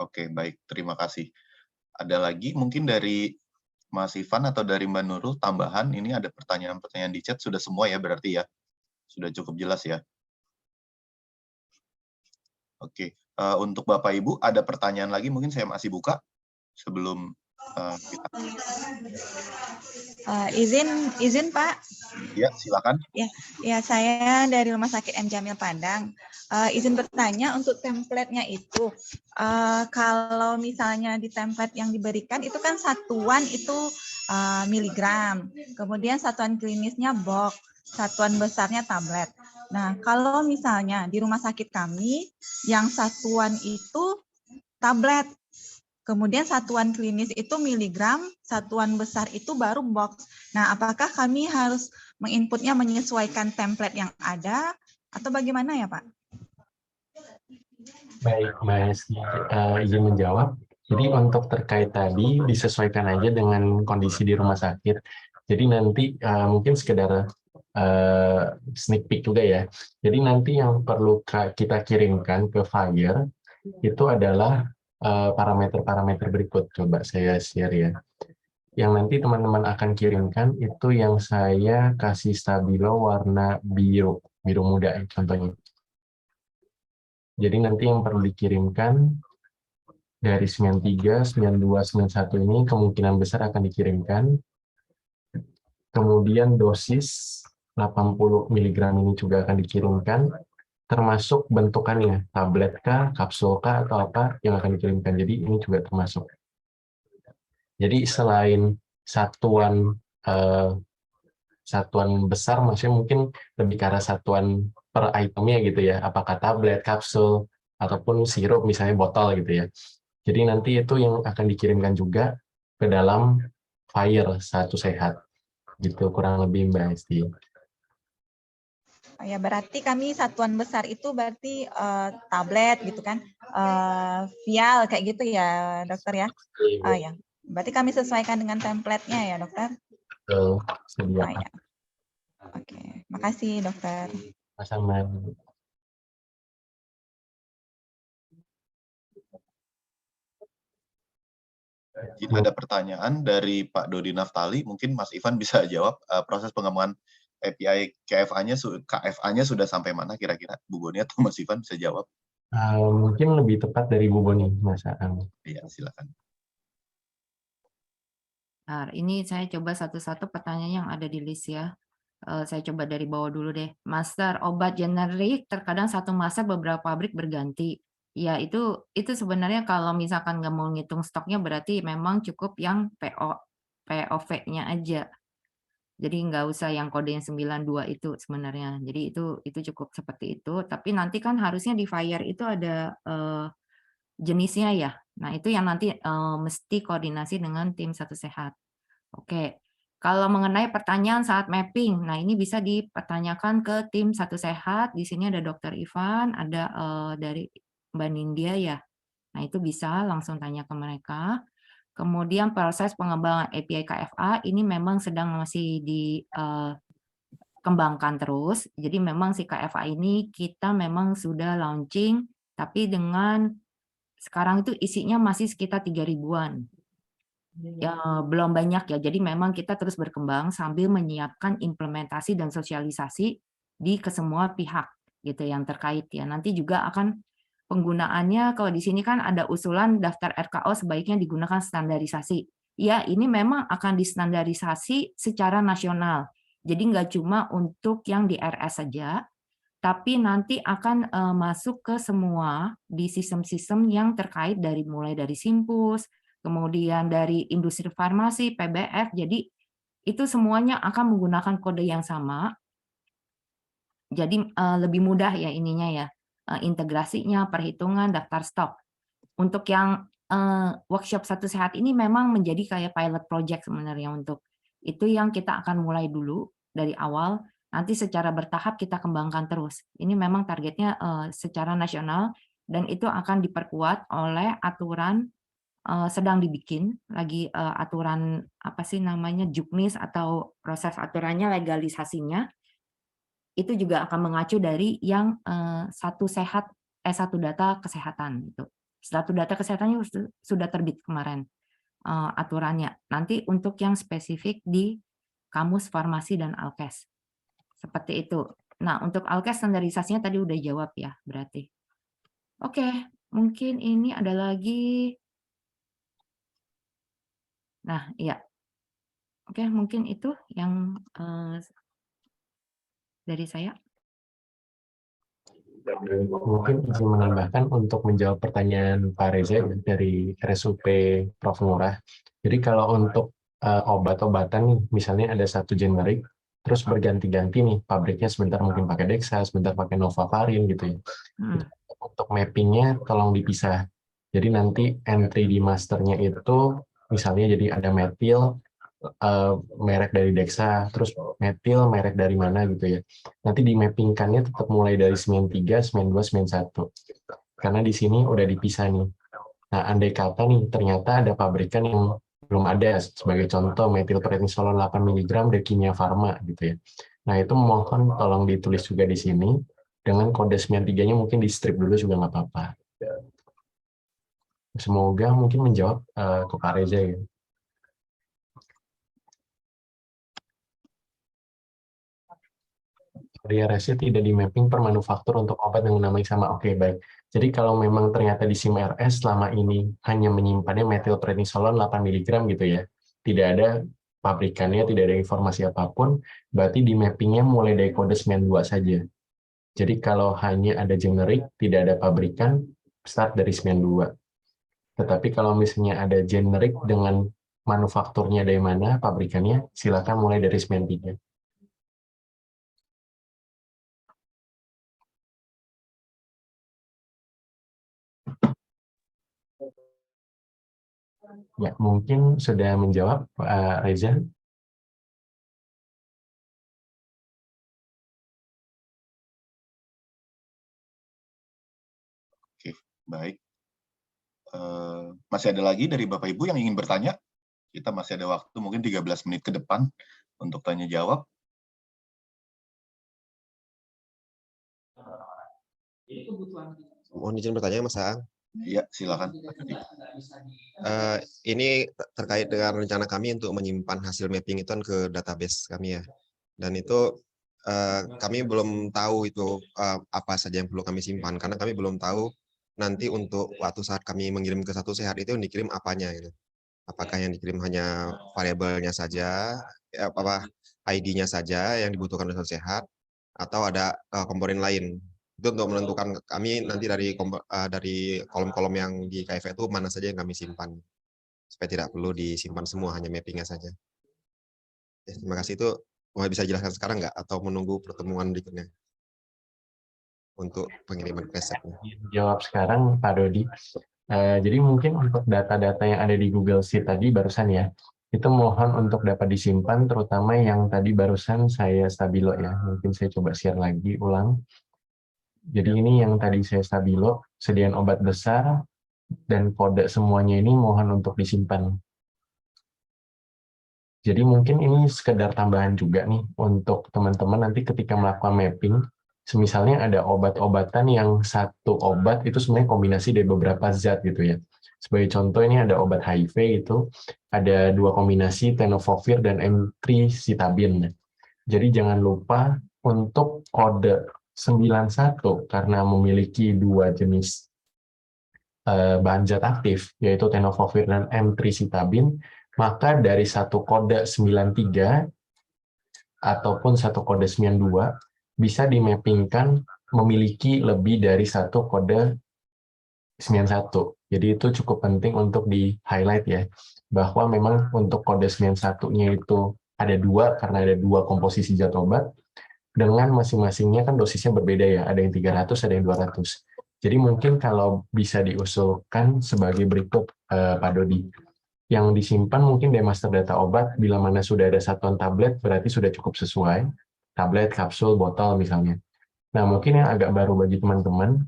Oke, baik. Terima kasih. Ada lagi mungkin dari Mas Ivan atau dari Mbak Nurul tambahan, ini ada pertanyaan-pertanyaan di chat, sudah semua ya berarti ya? Sudah cukup jelas ya? Oke, untuk Bapak Ibu ada pertanyaan lagi mungkin saya masih buka sebelum kita. Izin Pak. Ya, silakan. Ya, saya dari Rumah Sakit M. Jamil Padang. Izin bertanya untuk template-nya itu, kalau misalnya di template yang diberikan itu kan satuan itu miligram, kemudian satuan klinisnya box, satuan besarnya tablet. Nah, kalau misalnya di rumah sakit kami yang satuan itu tablet, kemudian satuan klinis itu miligram, satuan besar itu baru box. Nah, apakah kami harus menginputnya menyesuaikan template yang ada atau bagaimana ya, Pak? Baik, Mas, izin menjawab. Jadi untuk terkait tadi disesuaikan aja dengan kondisi di rumah sakit. Jadi nanti mungkin sekedar sneak peek juga ya. Jadi nanti yang perlu kita kirimkan ke Fire itu adalah parameter-parameter berikut. Coba saya share ya. Yang nanti teman-teman akan kirimkan itu yang saya kasih stabilo warna biru, biru muda contohnya. Jadi nanti yang perlu dikirimkan dari 93, 92, 91 ini kemungkinan besar akan dikirimkan. Kemudian dosis 80 mg ini juga akan dikirimkan, termasuk bentukannya, tablet kah, kapsul kah, atau apa yang akan dikirimkan. Jadi ini juga termasuk. Jadi selain satuan satuan besar, maksudnya mungkin lebih ke arah satuan per itemnya gitu ya, apakah tablet, kapsul, ataupun sirup misalnya botol gitu ya. Jadi nanti itu yang akan dikirimkan juga ke dalam file satu sehat gitu, kurang lebih Mbak Esti. Ya, berarti kami satuan besar itu berarti tablet gitu kan, vial kayak gitu ya dokter ya. Ya, berarti kami sesuaikan dengan template-nya ya dokter. Betul, sediakan. Ya. Oke, makasih dokter. Sama. Jika ada pertanyaan dari Pak Dodi Naftali, mungkin Mas Ivan bisa jawab proses pengembangan API KFA-nya sudah sampai mana kira-kira? Bu Boni atau Mas Ivan bisa jawab? Mungkin lebih tepat dari Bu Boni, Mas Aang. Iya, silakan. Nah, ini saya coba satu-satu pertanyaan yang ada di list ya. Saya coba dari bawah dulu deh. Master, obat generik terkadang satu masa beberapa pabrik berganti. Ya, itu sebenarnya kalau misalkan nggak mau ngitung stoknya berarti memang cukup yang POV-nya aja. Jadi nggak usah yang kode yang 92 itu sebenarnya. Jadi itu cukup seperti itu. Tapi nanti kan harusnya di FIRE itu ada jenisnya ya. Nah, itu yang nanti mesti koordinasi dengan tim satu sehat. Oke. Kalau mengenai pertanyaan saat mapping, nah ini bisa dipertanyakan ke tim satu sehat. Di sini ada Dr. Ivan, ada dari Mbak Nindya ya. Nah, itu bisa langsung tanya ke mereka. Kemudian proses pengembangan API KFA ini memang sedang masih dikembangkan terus. Jadi memang si KFA ini kita memang sudah launching, tapi dengan sekarang itu isinya masih sekitar 3.000-an. Ya, belum banyak ya. Jadi memang kita terus berkembang sambil menyiapkan implementasi dan sosialisasi di ke semua pihak gitu yang terkait ya. Nanti juga akan penggunaannya kalau di sini kan ada usulan daftar RKO sebaiknya digunakan standarisasi. Ya, ini memang akan distandarisasi secara nasional. Jadi nggak cuma untuk yang di RS saja, tapi nanti akan masuk ke semua di sistem-sistem yang terkait dari mulai dari Simpus, kemudian dari industri farmasi, PBF, jadi itu semuanya akan menggunakan kode yang sama. Jadi lebih mudah ya ininya ya, integrasinya, perhitungan, daftar stok. Untuk yang workshop satu sehat ini memang menjadi kayak pilot project sebenarnya untuk itu yang kita akan mulai dulu dari awal. Nanti secara bertahap kita kembangkan terus. Ini memang targetnya secara nasional dan itu akan diperkuat oleh aturan sedang dibikin lagi aturan apa sih namanya juknis atau proses aturannya legalisasinya itu juga akan mengacu dari yang satu data kesehatan itu. Satu data kesehatannya sudah terbit kemarin aturannya. Nanti untuk yang spesifik di Kamus Farmasi dan Alkes. Seperti itu. Nah, untuk Alkes standarisasinya tadi udah jawab ya, berarti. Oke, mungkin ini ada lagi. Nah, iya. Oke, mungkin itu yang dari saya. Mungkin izin menambahkan untuk menjawab pertanyaan Pak Reza dari RSUP Prof. Ngurah. Jadi kalau untuk obat-obatan nih, misalnya ada satu generik, terus berganti-ganti nih, pabriknya sebentar mungkin pakai Dexa, sebentar pakai Novavarin gitu ya. Untuk mappingnya tolong dipisah. Jadi nanti entry di masternya itu, misalnya jadi ada metil, merek dari Dexa, terus metil merek dari mana gitu ya. Nanti di mappingkannya tetap mulai dari 93, 92, 91. Karena di sini udah dipisah nih. Nah, andai kata nih ternyata ada pabrikan yang belum ada, sebagai contoh metilprednisolon 8 mg dari Kimia Farma gitu ya. Nah, itu mohon tolong ditulis juga di sini dengan kode 93-nya mungkin di strip dulu juga nggak apa-apa. Semoga mungkin menjawab ke Pak Reza ya. RS-nya tidak di mapping per manufaktur untuk obat yang namanya sama. Oke, baik. Jadi kalau memang ternyata di SIM RS selama ini hanya menyimpannya metilprednisolon 8 mg gitu ya, tidak ada pabrikannya, tidak ada informasi apapun, berarti di mappingnya mulai dari kode 92 saja. Jadi kalau hanya ada generik, tidak ada pabrikan, start dari 92. Tetapi kalau misalnya ada generik dengan manufakturnya dari mana, pabrikannya, silakan mulai dari 93. Ya, mungkin sudah menjawab, Pak Reza. Oke, baik. Masih ada lagi dari Bapak Ibu yang ingin bertanya? Kita masih ada waktu mungkin 13 menit ke depan untuk tanya jawab. Mohon izin bertanya, Mas Aang. Iya, silakan. Ini terkait dengan rencana kami untuk menyimpan hasil mapping itu ke database kami ya. Dan itu kami belum tahu itu apa saja yang perlu kami simpan, karena kami belum tahu nanti untuk waktu saat kami mengirim ke Satu Sehat itu yang dikirim apanya gitu. Apakah yang dikirim hanya variabelnya saja, ID-nya saja yang dibutuhkan oleh Satu Sehat, atau ada komponen lain. Itu untuk menentukan kami nanti dari kolom-kolom yang di KFA itu mana saja yang kami simpan, supaya tidak perlu disimpan semua, hanya mappingnya saja. Ya, terima kasih. Itu mau bisa jelaskan sekarang nggak, atau menunggu pertemuan berikutnya untuk pengiriman resepnya? Jawab sekarang, Pak Dodi. Jadi mungkin untuk data-data yang ada di Google Sheet tadi barusan ya, itu mohon untuk dapat disimpan, terutama yang tadi barusan saya stabilo ya. Mungkin saya coba share lagi ulang. Jadi ini yang tadi saya stabilo, sediaan obat besar, dan kode semuanya ini mohon untuk disimpan. Jadi mungkin ini sekedar tambahan juga nih untuk teman-teman nanti ketika melakukan mapping, misalnya ada obat-obatan yang satu obat itu sebenarnya kombinasi dari beberapa zat gitu ya. Sebagai contoh ini ada obat HIV itu ada 2 kombinasi tenofovir dan emtricitabine. Jadi jangan lupa untuk kode 91 karena memiliki 2 jenis bahan zat aktif yaitu tenofovir dan emtricitabine, maka dari satu kode 93 ataupun satu kode 92 bisa dimappingkan memiliki lebih dari satu kode 91. Jadi itu cukup penting untuk di-highlight ya, bahwa memang untuk kode 91-nya itu ada 2 karena ada 2 komposisi zat obat, dengan masing-masingnya kan dosisnya berbeda ya, ada yang 300, ada yang 200. Jadi mungkin kalau bisa diusulkan sebagai berikut, Pak Dodi. Yang disimpan mungkin dari master data obat, bila mana sudah ada satuan tablet, berarti sudah cukup sesuai. Tablet, kapsul, botol misalnya. Nah, mungkin yang agak baru bagi teman-teman,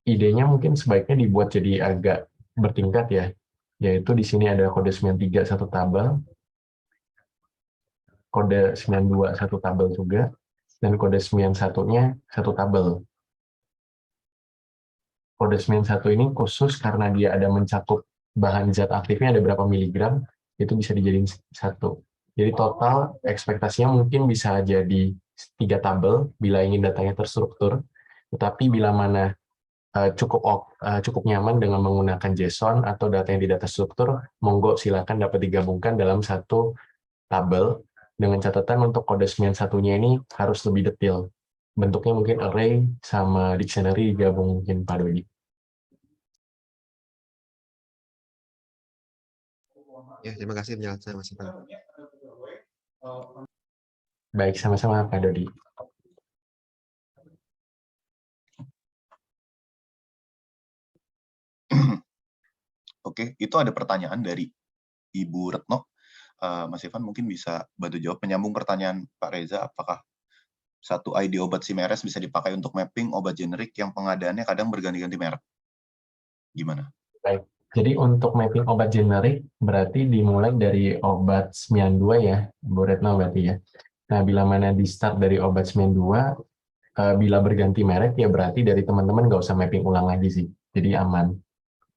idenya mungkin sebaiknya dibuat jadi agak bertingkat ya. Yaitu di sini ada kode 93 satu tabel, kode 92 satu tabel juga, dan kode 91-nya satu tabel. Kode 91 ini khusus karena dia ada mencakup bahan zat aktifnya ada berapa miligram, itu bisa dijadiin satu. Jadi total ekspektasinya mungkin bisa jadi 3 tabel bila ingin datanya terstruktur, tetapi bila mana cukup nyaman dengan menggunakan JSON atau data yang tidak terstruktur, monggo silakan dapat digabungkan dalam satu tabel, dengan catatan untuk kode 91-nya ini harus lebih detail. Bentuknya mungkin array sama dictionary digabung mungkin, Pak Dodi. Ya, terima kasih penjelasan Mas Ivan. Baik, sama-sama Pak Dodi. Oke, itu ada pertanyaan dari Ibu Retno. Mas Ivan mungkin bisa bantu jawab, menyambung pertanyaan Pak Reza, apakah satu ID obat SIM-RS bisa dipakai untuk mapping obat generik yang pengadaannya kadang berganti-ganti merek? Gimana? Baik. Jadi untuk mapping obat generik berarti dimulai dari obat 92 ya, Bu Retno berarti ya. Nah, bila mana di start dari obat 92, bila berganti merek ya berarti dari teman-teman nggak usah mapping ulang lagi sih, jadi aman.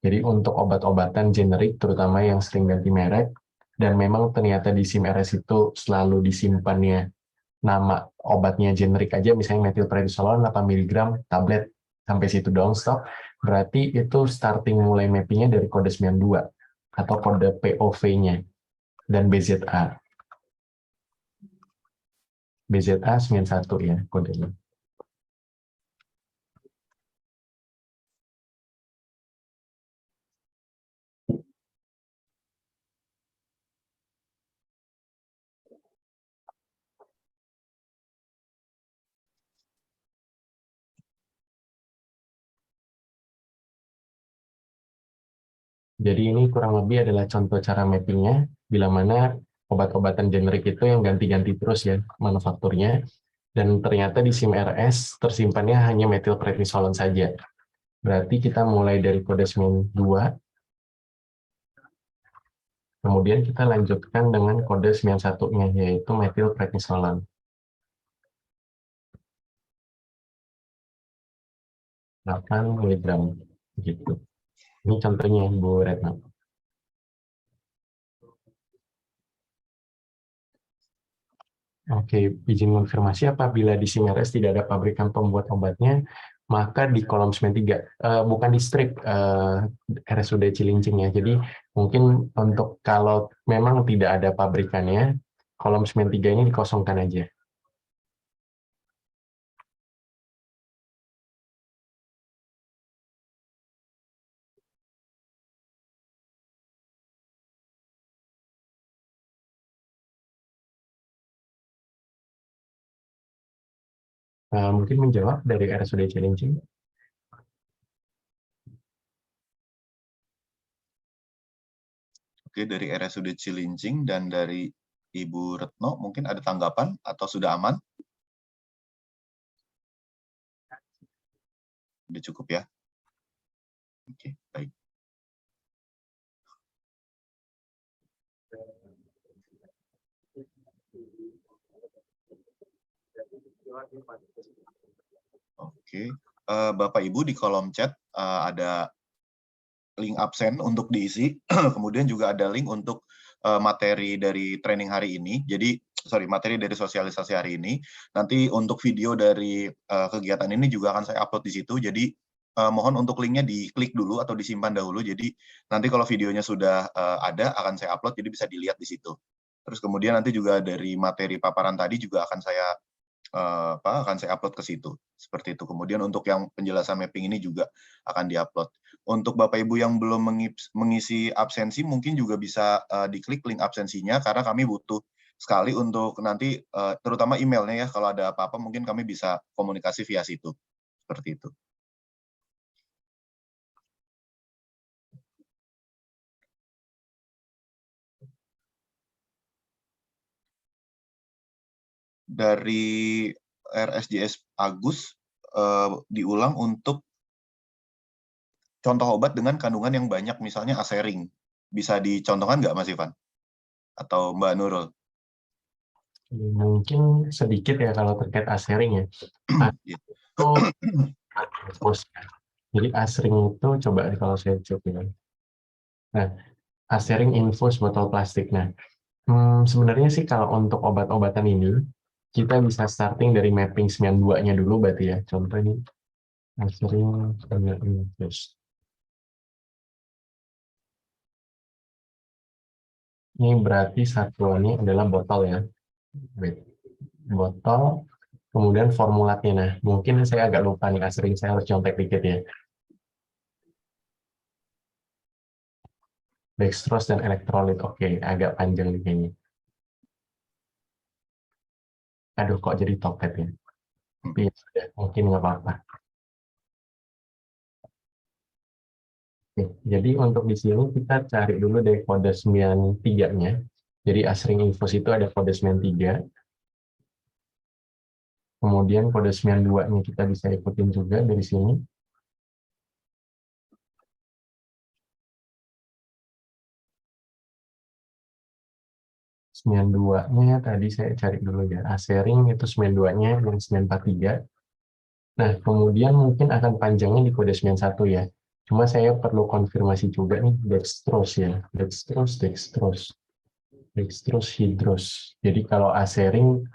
Jadi untuk obat-obatan generik terutama yang sering ganti merek, dan memang ternyata di SIM-RS itu selalu disimpannya nama obatnya generik aja, misalnya methylprednisolone 8 mg tablet, sampai situ doang stop, berarti itu starting mulai mappingnya dari kode 92 atau kode POV-nya dan BZA. BZA 91 ya kodenya. Jadi ini kurang lebih adalah contoh cara mappingnya, bila mana obat-obatan generik itu yang ganti-ganti terus ya manufakturnya, dan ternyata di SIM-RS tersimpannya hanya methylprednisolone saja. Berarti kita mulai dari kode 92, kemudian kita lanjutkan dengan kode 91-nya, yaitu methylprednisolone. 8 mg, gitu. Ini contohnya, Bu Retno. Oke, izin konfirmasi apabila di SIM-RS tidak ada pabrikan pembuat obatnya, maka di kolom 93, bukan di strip RSUD Cilincing ya. Jadi mungkin untuk kalau memang tidak ada pabrikannya, kolom 93 ini dikosongkan aja. Mungkin menjawab dari RSUD Cilincing. Oke, dari RSUD Cilincing dan dari Ibu Retno, mungkin ada tanggapan atau sudah aman? Sudah cukup ya? Oke, baik. Oke, Bapak Ibu di kolom chat ada link absen untuk diisi, kemudian juga ada link untuk materi dari training hari ini. Jadi, materi dari sosialisasi hari ini. Nanti untuk video dari kegiatan ini juga akan saya upload di situ. Jadi, mohon untuk linknya diklik dulu atau disimpan dahulu. Jadi, nanti kalau videonya sudah ada, akan saya upload, jadi bisa dilihat di situ. Terus kemudian nanti juga dari materi paparan tadi juga akan saya upload ke situ. Seperti itu. Kemudian untuk yang penjelasan mapping ini juga akan diupload. Untuk Bapak Ibu yang belum mengisi absensi, mungkin juga bisa diklik link absensinya, karena kami butuh sekali untuk nanti, terutama emailnya ya, kalau ada apa-apa mungkin kami bisa komunikasi via situ. Seperti itu. Dari RSJS Agus, diulang untuk contoh obat dengan kandungan yang banyak, misalnya asering. Bisa dicontohkan nggak, Mas Ivan? Atau Mbak Nurul? Mungkin sedikit ya kalau terkait asering ya. Itu jadi asering itu coba kalau saya cek ya. Nah, asering infus botol plastik. Nah, sebenarnya sih kalau untuk obat-obatan ini kita bisa starting dari mapping 92-nya dulu berarti ya. Contoh ini asering infus. Ini berarti satuannya adalah botol ya. Botol, kemudian formulatnya. Nah, mungkin saya agak lupa nih, asering saya harus contek dikit ya. Dextrose dan elektrolit, oke, agak panjang nih kayaknya. Aduh, kok jadi topet ya? Tapi ya sudah, mungkin nggak apa-apa. Oke, jadi untuk di sini kita cari dulu dari kode 93-nya. Jadi asring infus itu ada kode 93. Kemudian kode 92-nya kita bisa ikutin juga dari sini. Sembilan duanya tadi saya cari dulu ya. Asering itu 92-nya yang 943. Nah, kemudian mungkin akan panjangnya di kode 91 ya. Cuma saya perlu konfirmasi juga nih dextrose ya. Dextrose hydrose. Jadi kalau asering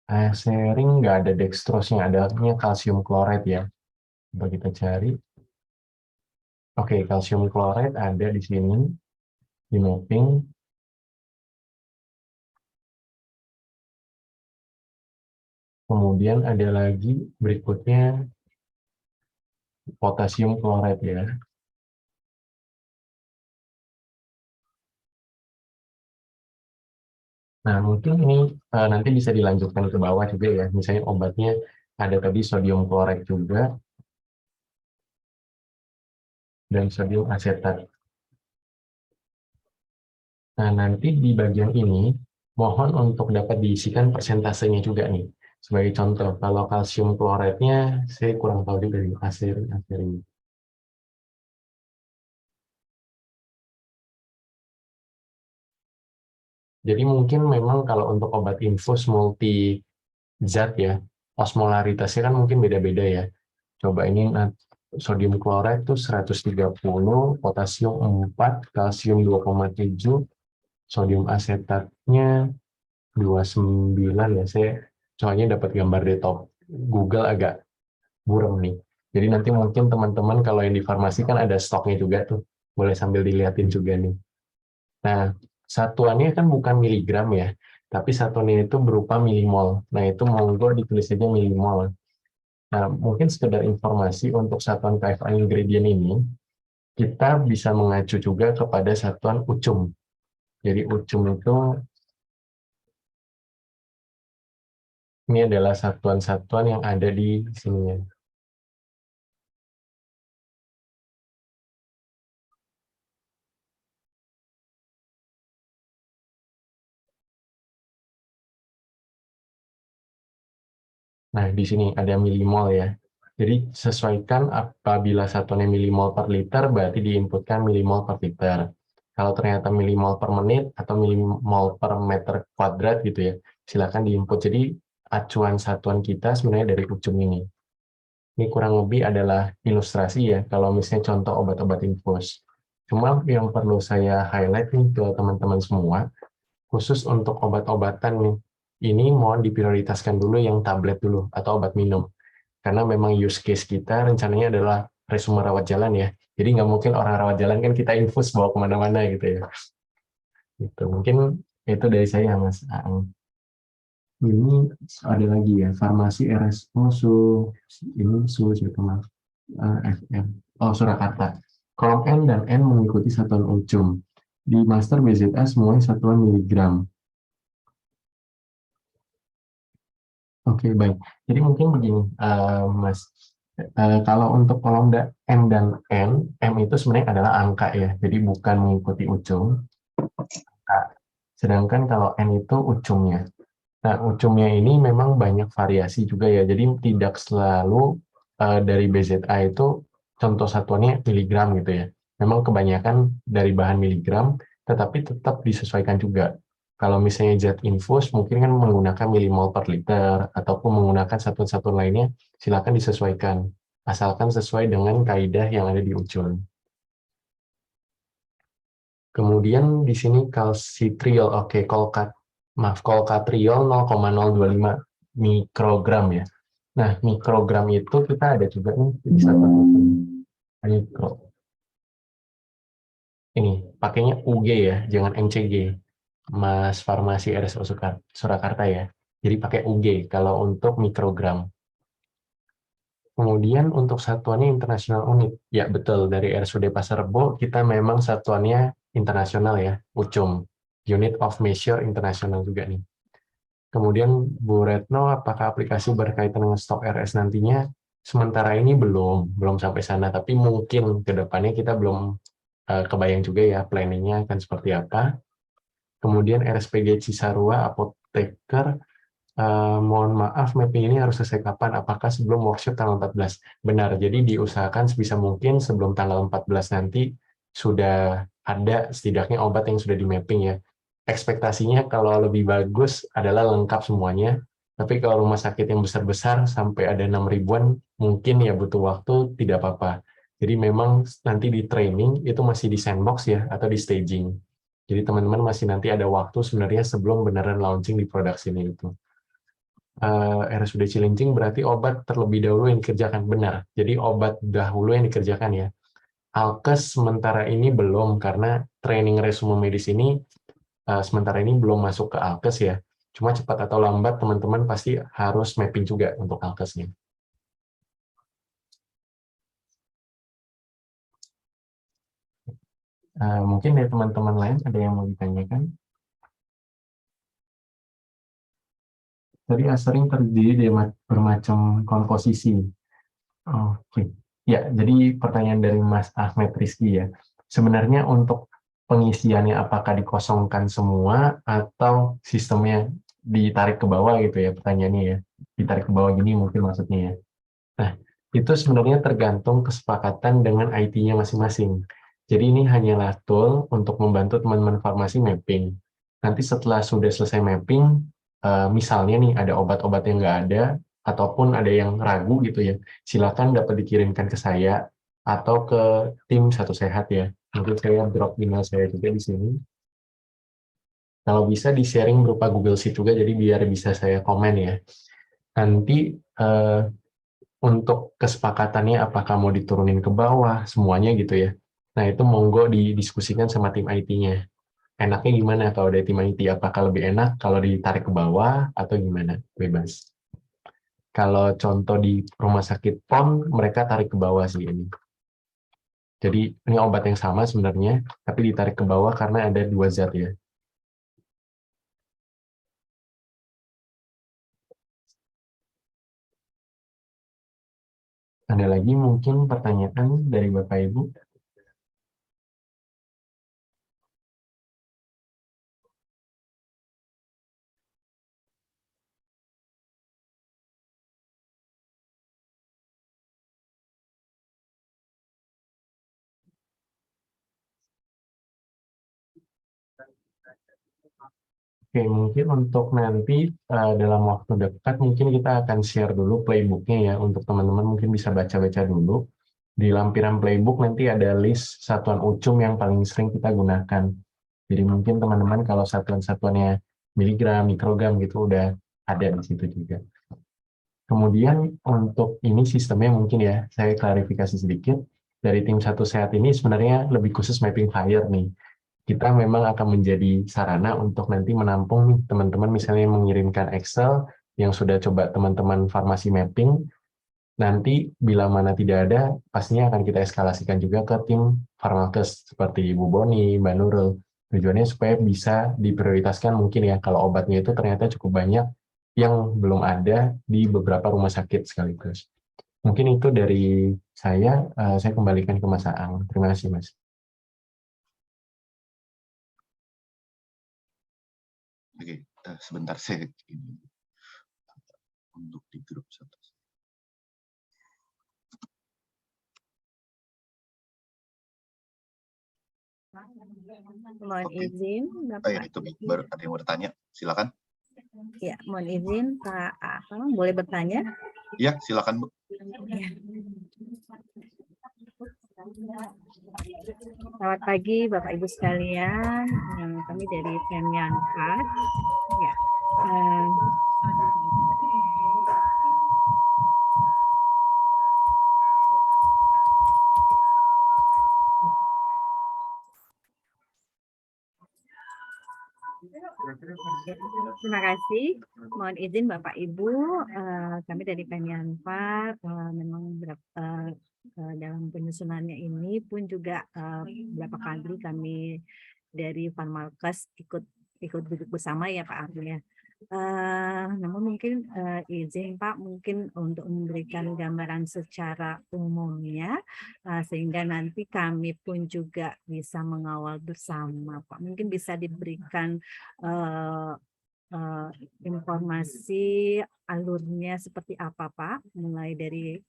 Sharing nggak ada dextrose-nya, adanya kalsium kloret ya. Coba kita cari. Oke, kalsium kloret ada di sini, di mapping. Kemudian ada lagi berikutnya potasium kloret ya. Nah, mungkin ini nanti bisa dilanjutkan ke bawah juga ya. Misalnya obatnya ada tadi sodium kloret juga dan sodium asetat. Nah, nanti di bagian ini mohon untuk dapat diisikan persentasenya juga nih. Sebagai contoh, kalau kalsium kloretnya saya kurang tahu juga nih, aserin. Jadi mungkin memang kalau untuk obat infus multi zat ya, osmolaritasnya kan mungkin beda-beda ya. Coba ini sodium kloret tuh 130, potasium 4, kalsium 2,7, sodium asetatnya 29 ya. Saya soalnya dapat gambar di top Google agak buram nih. Jadi nanti mungkin teman-teman kalau yang di farmasi kan ada stoknya juga tuh. Boleh sambil dilihatin juga nih. Nah, satuannya kan bukan miligram ya, tapi satuannya itu berupa milimol. Nah, itu monggo ditulis aja milimol. Nah, mungkin sekedar informasi untuk satuan KFA ingredient ini, kita bisa mengacu juga kepada satuan UCUM. Jadi UCUM itu, ini adalah satuan-satuan yang ada di sini. Nah, di sini ada milimol ya. Jadi sesuaikan apabila satuannya milimol per liter, berarti diinputkan milimol per liter. Kalau ternyata milimol per menit atau milimol per meter kuadrat gitu ya, silakan diinput. Jadi acuan satuan kita sebenarnya dari UCUM ini. Ini kurang lebih adalah ilustrasi ya, kalau misalnya contoh obat-obat infus. Cuma yang perlu saya highlight nih ke teman-teman semua, khusus untuk obat-obatan nih, ini mohon diprioritaskan dulu yang tablet dulu atau obat minum. Karena memang use case kita rencananya adalah resume rawat jalan ya. Jadi nggak mungkin orang rawat jalan kan kita infus bawa kemana-mana gitu ya. Gitu. Mungkin itu dari saya Mas Aang. Ini ada lagi ya, farmasi RSO ini FM. Oh, Surakarta. Kolom N dan N mengikuti satuan UCUM. Di master BZA semuanya satuan miligram. Oke, baik. Jadi mungkin begini, Mas. Kalau untuk kolom M dan N, M itu sebenarnya adalah angka ya, jadi bukan mengikuti UCUM. Sedangkan kalau N itu UCUM-nya. Nah, UCUM-nya ini memang banyak variasi juga ya, jadi tidak selalu dari BZA itu contoh satuannya miligram gitu ya. Memang kebanyakan dari bahan miligram, tetapi tetap disesuaikan juga. Kalau misalnya zat infus, mungkin kan menggunakan milimol per liter, ataupun menggunakan satuan-satuan lainnya, silakan disesuaikan. Asalkan sesuai dengan kaidah yang ada di UCUM. Kemudian di sini kalsitriol, oke, kolkatriol 0,025 mikrogram ya. Nah, mikrogram itu kita ada juga nih di satuan mikro. Ini pakainya UG ya, jangan MCG. Mas Farmasi RSO Surakarta ya. Jadi pakai UG kalau untuk mikrogram. Kemudian untuk satuannya internasional unit. Ya betul, dari RSUD Pasar Rebo kita memang satuannya internasional ya, UCUM. Unit of Measure internasional juga nih. Kemudian Bu Retno, apakah aplikasi berkaitan dengan stok RS nantinya? Sementara ini belum sampai sana, tapi mungkin ke depannya kita belum kebayang juga ya planningnya akan seperti apa. Kemudian RSPG Cisarua, apoteker, mohon maaf, mapping ini harus selesai kapan? Apakah sebelum workshop tanggal 14? Benar, jadi diusahakan sebisa mungkin sebelum tanggal 14 nanti sudah ada setidaknya obat yang sudah di mapping ya. Ekspektasinya kalau lebih bagus adalah lengkap semuanya, tapi kalau rumah sakit yang besar-besar sampai ada 6 ribuan, mungkin ya butuh waktu, tidak apa-apa. Jadi memang nanti di training itu masih di sandbox ya, atau di staging. Jadi teman-teman masih nanti ada waktu sebenarnya sebelum beneran launching di produksi ini itu. RSUD Cilincing berarti obat terlebih dahulu yang dikerjakan, benar. Jadi obat dahulu yang dikerjakan ya. Alkes sementara ini belum, karena training resume medis ini sementara ini belum masuk ke Alkes ya. Cuma cepat atau lambat teman-teman pasti harus mapping juga untuk Alkesnya. Mungkin dari teman-teman lain ada yang mau ditanyakan? Tadi sering terdiri dari bermacam komposisi. Oke. Ya, jadi pertanyaan dari Mas Ahmed Rizky ya. Sebenarnya untuk pengisiannya apakah dikosongkan semua atau sistemnya ditarik ke bawah gitu ya pertanyaannya ya. Ditarik ke bawah gini mungkin maksudnya ya. Nah, itu sebenarnya tergantung kesepakatan dengan IT-nya masing-masing. Jadi ini hanyalah tool untuk membantu teman-teman farmasi mapping. Nanti setelah sudah selesai mapping, misalnya nih ada obat-obat yang nggak ada, ataupun ada yang ragu gitu ya, silakan dapat dikirimkan ke saya atau ke tim Satu Sehat ya. Mungkin saya drop email saya juga di sini. Kalau bisa di-sharing berupa Google Sheet juga, jadi biar bisa saya komen ya. Nanti untuk kesepakatannya apakah mau diturunin ke bawah, semuanya gitu ya. Nah itu monggo didiskusikan sama tim IT-nya. Enaknya gimana kalau dari tim IT? Apakah lebih enak kalau ditarik ke bawah atau gimana? Bebas. Kalau contoh di rumah sakit PON, mereka tarik ke bawah sih ini. Jadi ini obat yang sama sebenarnya, tapi ditarik ke bawah karena ada 2 zat ya. Ada lagi mungkin pertanyaan dari Bapak Ibu? Oke, mungkin untuk nanti dalam waktu dekat mungkin kita akan share dulu playbooknya ya untuk teman-teman mungkin bisa baca-baca dulu. Di lampiran playbook nanti ada list satuan UCUM yang paling sering kita gunakan. Jadi mungkin teman-teman kalau satuan-satuannya miligram, mikrogram gitu udah ada di situ juga. Kemudian untuk ini sistemnya mungkin ya, saya klarifikasi sedikit. Dari tim Satu Sehat ini sebenarnya lebih khusus mapping FHIR nih. Kita memang akan menjadi sarana untuk nanti menampung nih teman-teman misalnya mengirimkan Excel yang sudah coba teman-teman farmasi mapping, nanti bila mana tidak ada, pastinya akan kita eskalasikan juga ke tim Farmakes seperti Bu Boni, Mbak Nurul. Tujuannya supaya bisa diprioritaskan mungkin ya, kalau obatnya itu ternyata cukup banyak yang belum ada di beberapa rumah sakit sekaligus. Mungkin itu dari saya kembalikan ke Mas Aang. Terima kasih, Mas. Oke, sebentar saya ini untuk di grup Satu. Mohon izin, ya, Bapak. itu baru ada yang bertanya, silakan. Ya, mohon izin Pak Akang, boleh bertanya? Ya, silakan Bu. Ya. Selamat pagi Bapak Ibu sekalian, kami dari Kemenhan. Ya. Terima kasih. Mohon izin Bapak Ibu, kami dari Kemenhan memang dalam penyusunannya ini pun juga beberapa kali kami dari Farmakes ikut duduk bersama ya Pak Arul ya. Namun mungkin izin Pak mungkin untuk memberikan gambaran secara umumnya sehingga nanti kami pun juga bisa mengawal bersama Pak. Mungkin bisa diberikan informasi alurnya seperti apa Pak, mulai dari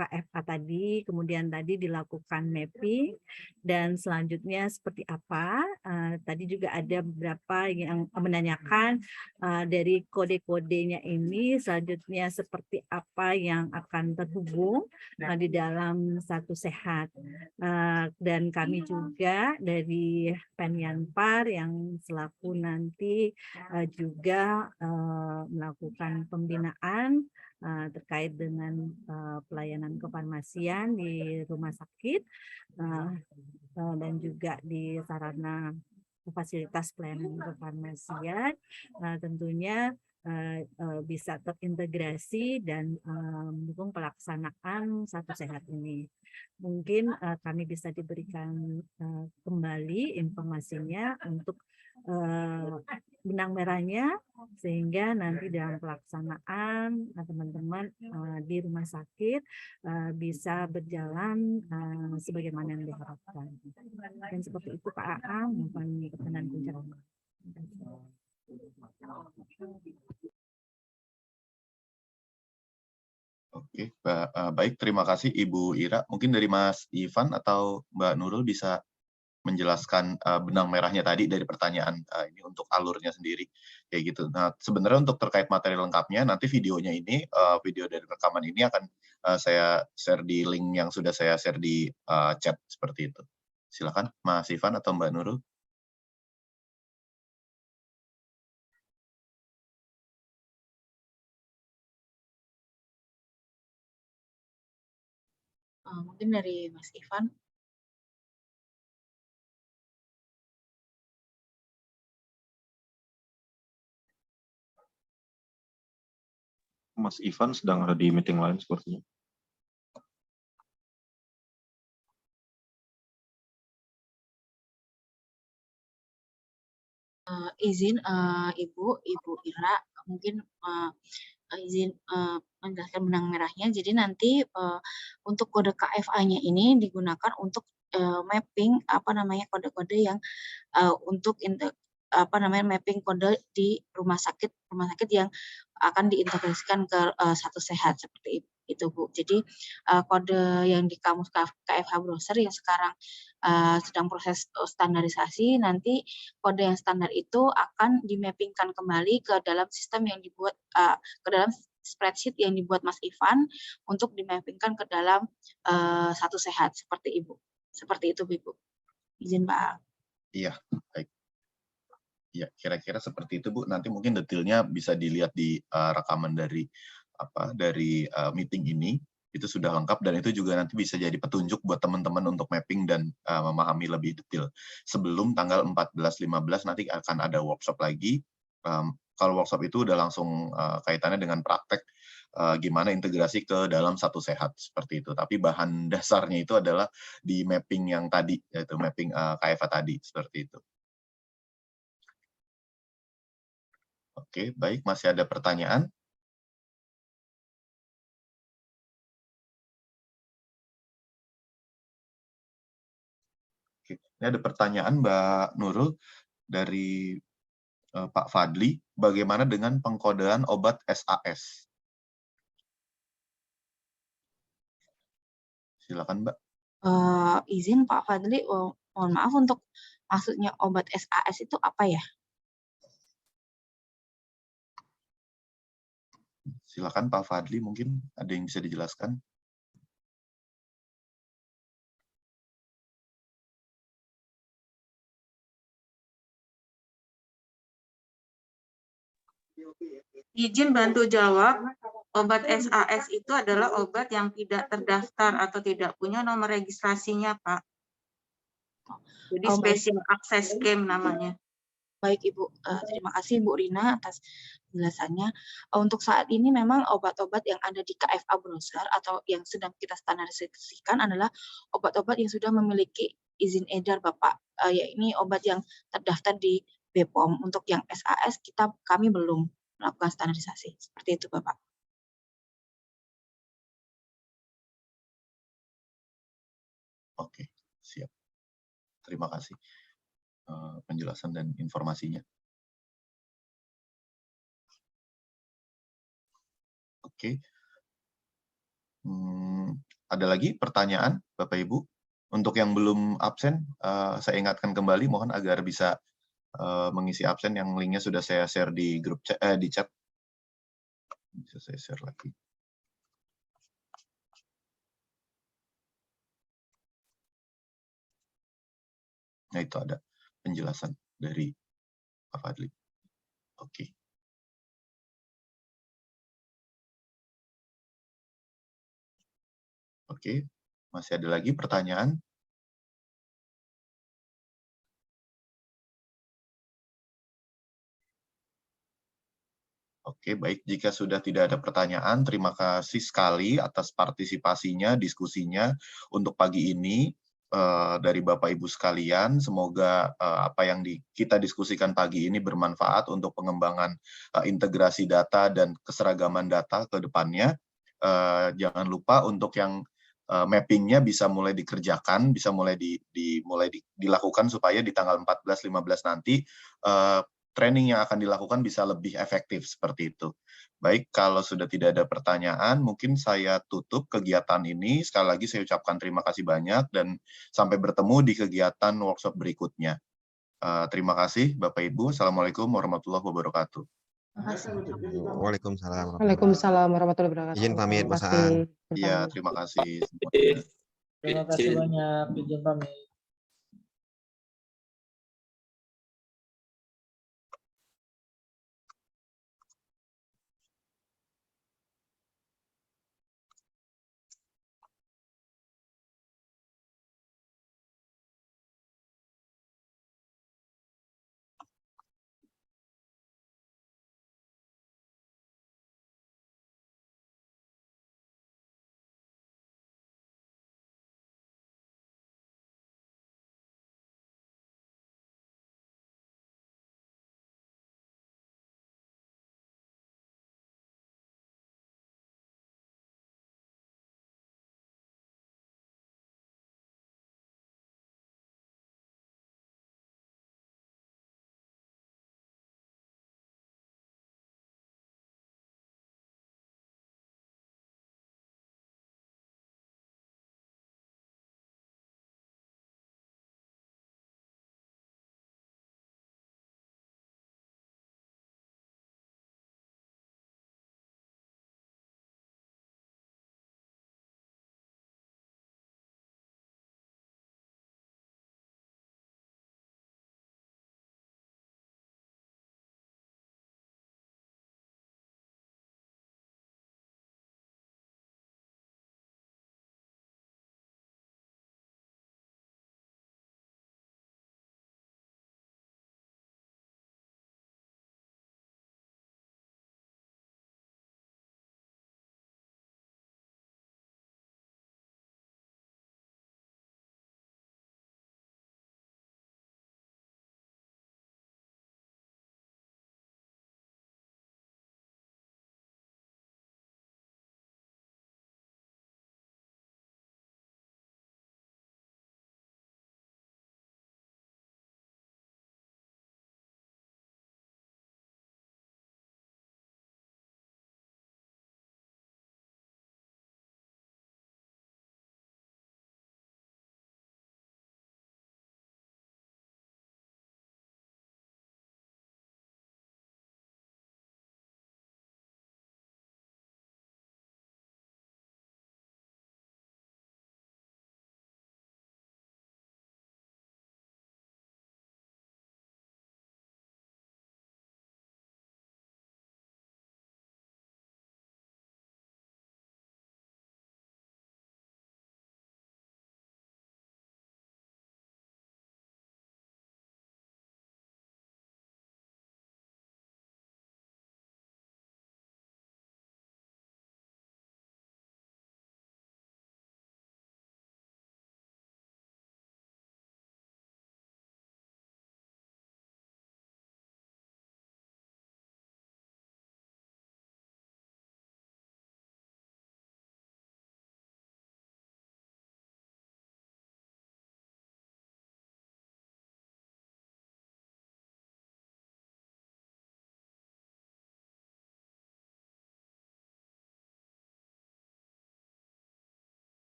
KFA tadi, kemudian tadi dilakukan mapping, dan selanjutnya seperti apa. Tadi juga ada beberapa yang menanyakan dari kode-kodenya ini selanjutnya seperti apa yang akan terhubung di dalam satu sehat. Dan kami juga dari Penyanpar yang selaku nanti juga melakukan pembinaan terkait dengan pelayanan kefarmasian di rumah sakit dan juga di sarana fasilitas pelayanan kefarmasian, tentunya bisa terintegrasi dan mendukung pelaksanaan satu sehat ini. Mungkin kami bisa diberikan kembali informasinya untuk benang merahnya, sehingga nanti dalam pelaksanaan teman-teman di rumah sakit bisa berjalan sebagaimana yang diharapkan. Dan seperti itu Pak AA, mohon perkenan pencerahan. Oke, baik, terima kasih Ibu Ira. Mungkin dari Mas Ivan atau Mbak Nurul bisa menjelaskan benang merahnya tadi dari pertanyaan ini untuk alurnya sendiri, kayak gitu. Nah, sebenarnya untuk terkait materi lengkapnya, nanti videonya ini, video dari rekaman ini akan saya share di link yang sudah saya share di chat, seperti itu. Silakan Mas Ivan atau Mbak Nurul. Mungkin dari Mas Ivan. Mas Ivan sedang ada di meeting lain sepertinya. Izin Ibu Ira, mungkin izin menjelaskan benang merahnya. Jadi nanti untuk kode KFA-nya ini digunakan untuk mapping kode-kode yang untuk mapping kode di rumah sakit yang akan diintegrasikan ke satu sehat, seperti itu Bu. Jadi kode yang di kamus KFA browser yang sekarang sedang proses standarisasi, nanti kode yang standar itu akan dimappingkan kembali ke dalam sistem yang dibuat ke dalam spreadsheet yang dibuat Mas Ivan untuk dimappingkan ke dalam satu sehat, seperti itu Ibu. Izin Pak. Iya, baik. Ya, kira-kira seperti itu Bu. Nanti mungkin detailnya bisa dilihat di rekaman dari meeting ini. Itu sudah lengkap dan itu juga nanti bisa jadi petunjuk buat teman-teman untuk mapping dan memahami lebih detail. Sebelum tanggal 14-15 nanti akan ada workshop lagi. Kalau workshop itu udah langsung kaitannya dengan praktek gimana integrasi ke dalam satu sehat, seperti itu. Tapi bahan dasarnya itu adalah di mapping yang tadi, yaitu mapping KFA tadi, seperti itu. Oke, baik. Masih ada pertanyaan? Oke. Ini ada pertanyaan Mbak Nurul dari Pak Fadli. Bagaimana dengan pengkodean obat SAS? Silakan Mbak. Izin Pak Fadli, mohon maaf, untuk maksudnya obat SAS itu apa ya? Silakan Pak Fadli, mungkin ada yang bisa dijelaskan. Izin bantu jawab. Obat SAS itu adalah obat yang tidak terdaftar atau tidak punya nomor registrasinya, Pak. Jadi special access scheme namanya. Baik Ibu, terima kasih Bu Rina atas penjelasannya. Untuk saat ini memang obat-obat yang ada di KFA browser atau yang sedang kita standarisasikan adalah obat-obat yang sudah memiliki izin edar Bapak. Ini obat yang terdaftar di BPOM. Untuk yang SAS kami belum melakukan standarisasi. Seperti itu Bapak. Oke, siap. Terima kasih penjelasan dan informasinya. Oke. Ada lagi pertanyaan, Bapak Ibu? Untuk yang belum absen, saya ingatkan kembali, mohon agar bisa mengisi absen yang linknya sudah saya share di grup chat, di chat. Bisa saya share lagi. Nah, itu ada penjelasan dari Pak Fadli. Oke. Oke, masih ada lagi pertanyaan? Oke, baik. Jika sudah tidak ada pertanyaan, terima kasih sekali atas partisipasinya, diskusinya untuk pagi ini dari Bapak Ibu sekalian. Semoga apa yang kita diskusikan pagi ini bermanfaat untuk pengembangan integrasi data dan keseragaman data ke depannya. Jangan lupa untuk yang mappingnya bisa mulai dikerjakan, bisa mulai dilakukan supaya di tanggal 14-15 nanti training yang akan dilakukan bisa lebih efektif seperti itu. Baik, kalau sudah tidak ada pertanyaan, mungkin saya tutup kegiatan ini. Sekali lagi saya ucapkan terima kasih banyak dan sampai bertemu di kegiatan workshop berikutnya. Terima kasih Bapak Ibu. Assalamualaikum warahmatullahi wabarakatuh. Waalaikumsalam. Waalaikumsalam warahmatullahi wabarakatuh. Izin pamit, Terima Mas kasih. Aan. Iya, terima kasih. Terima kasih banyak. Izin pamit.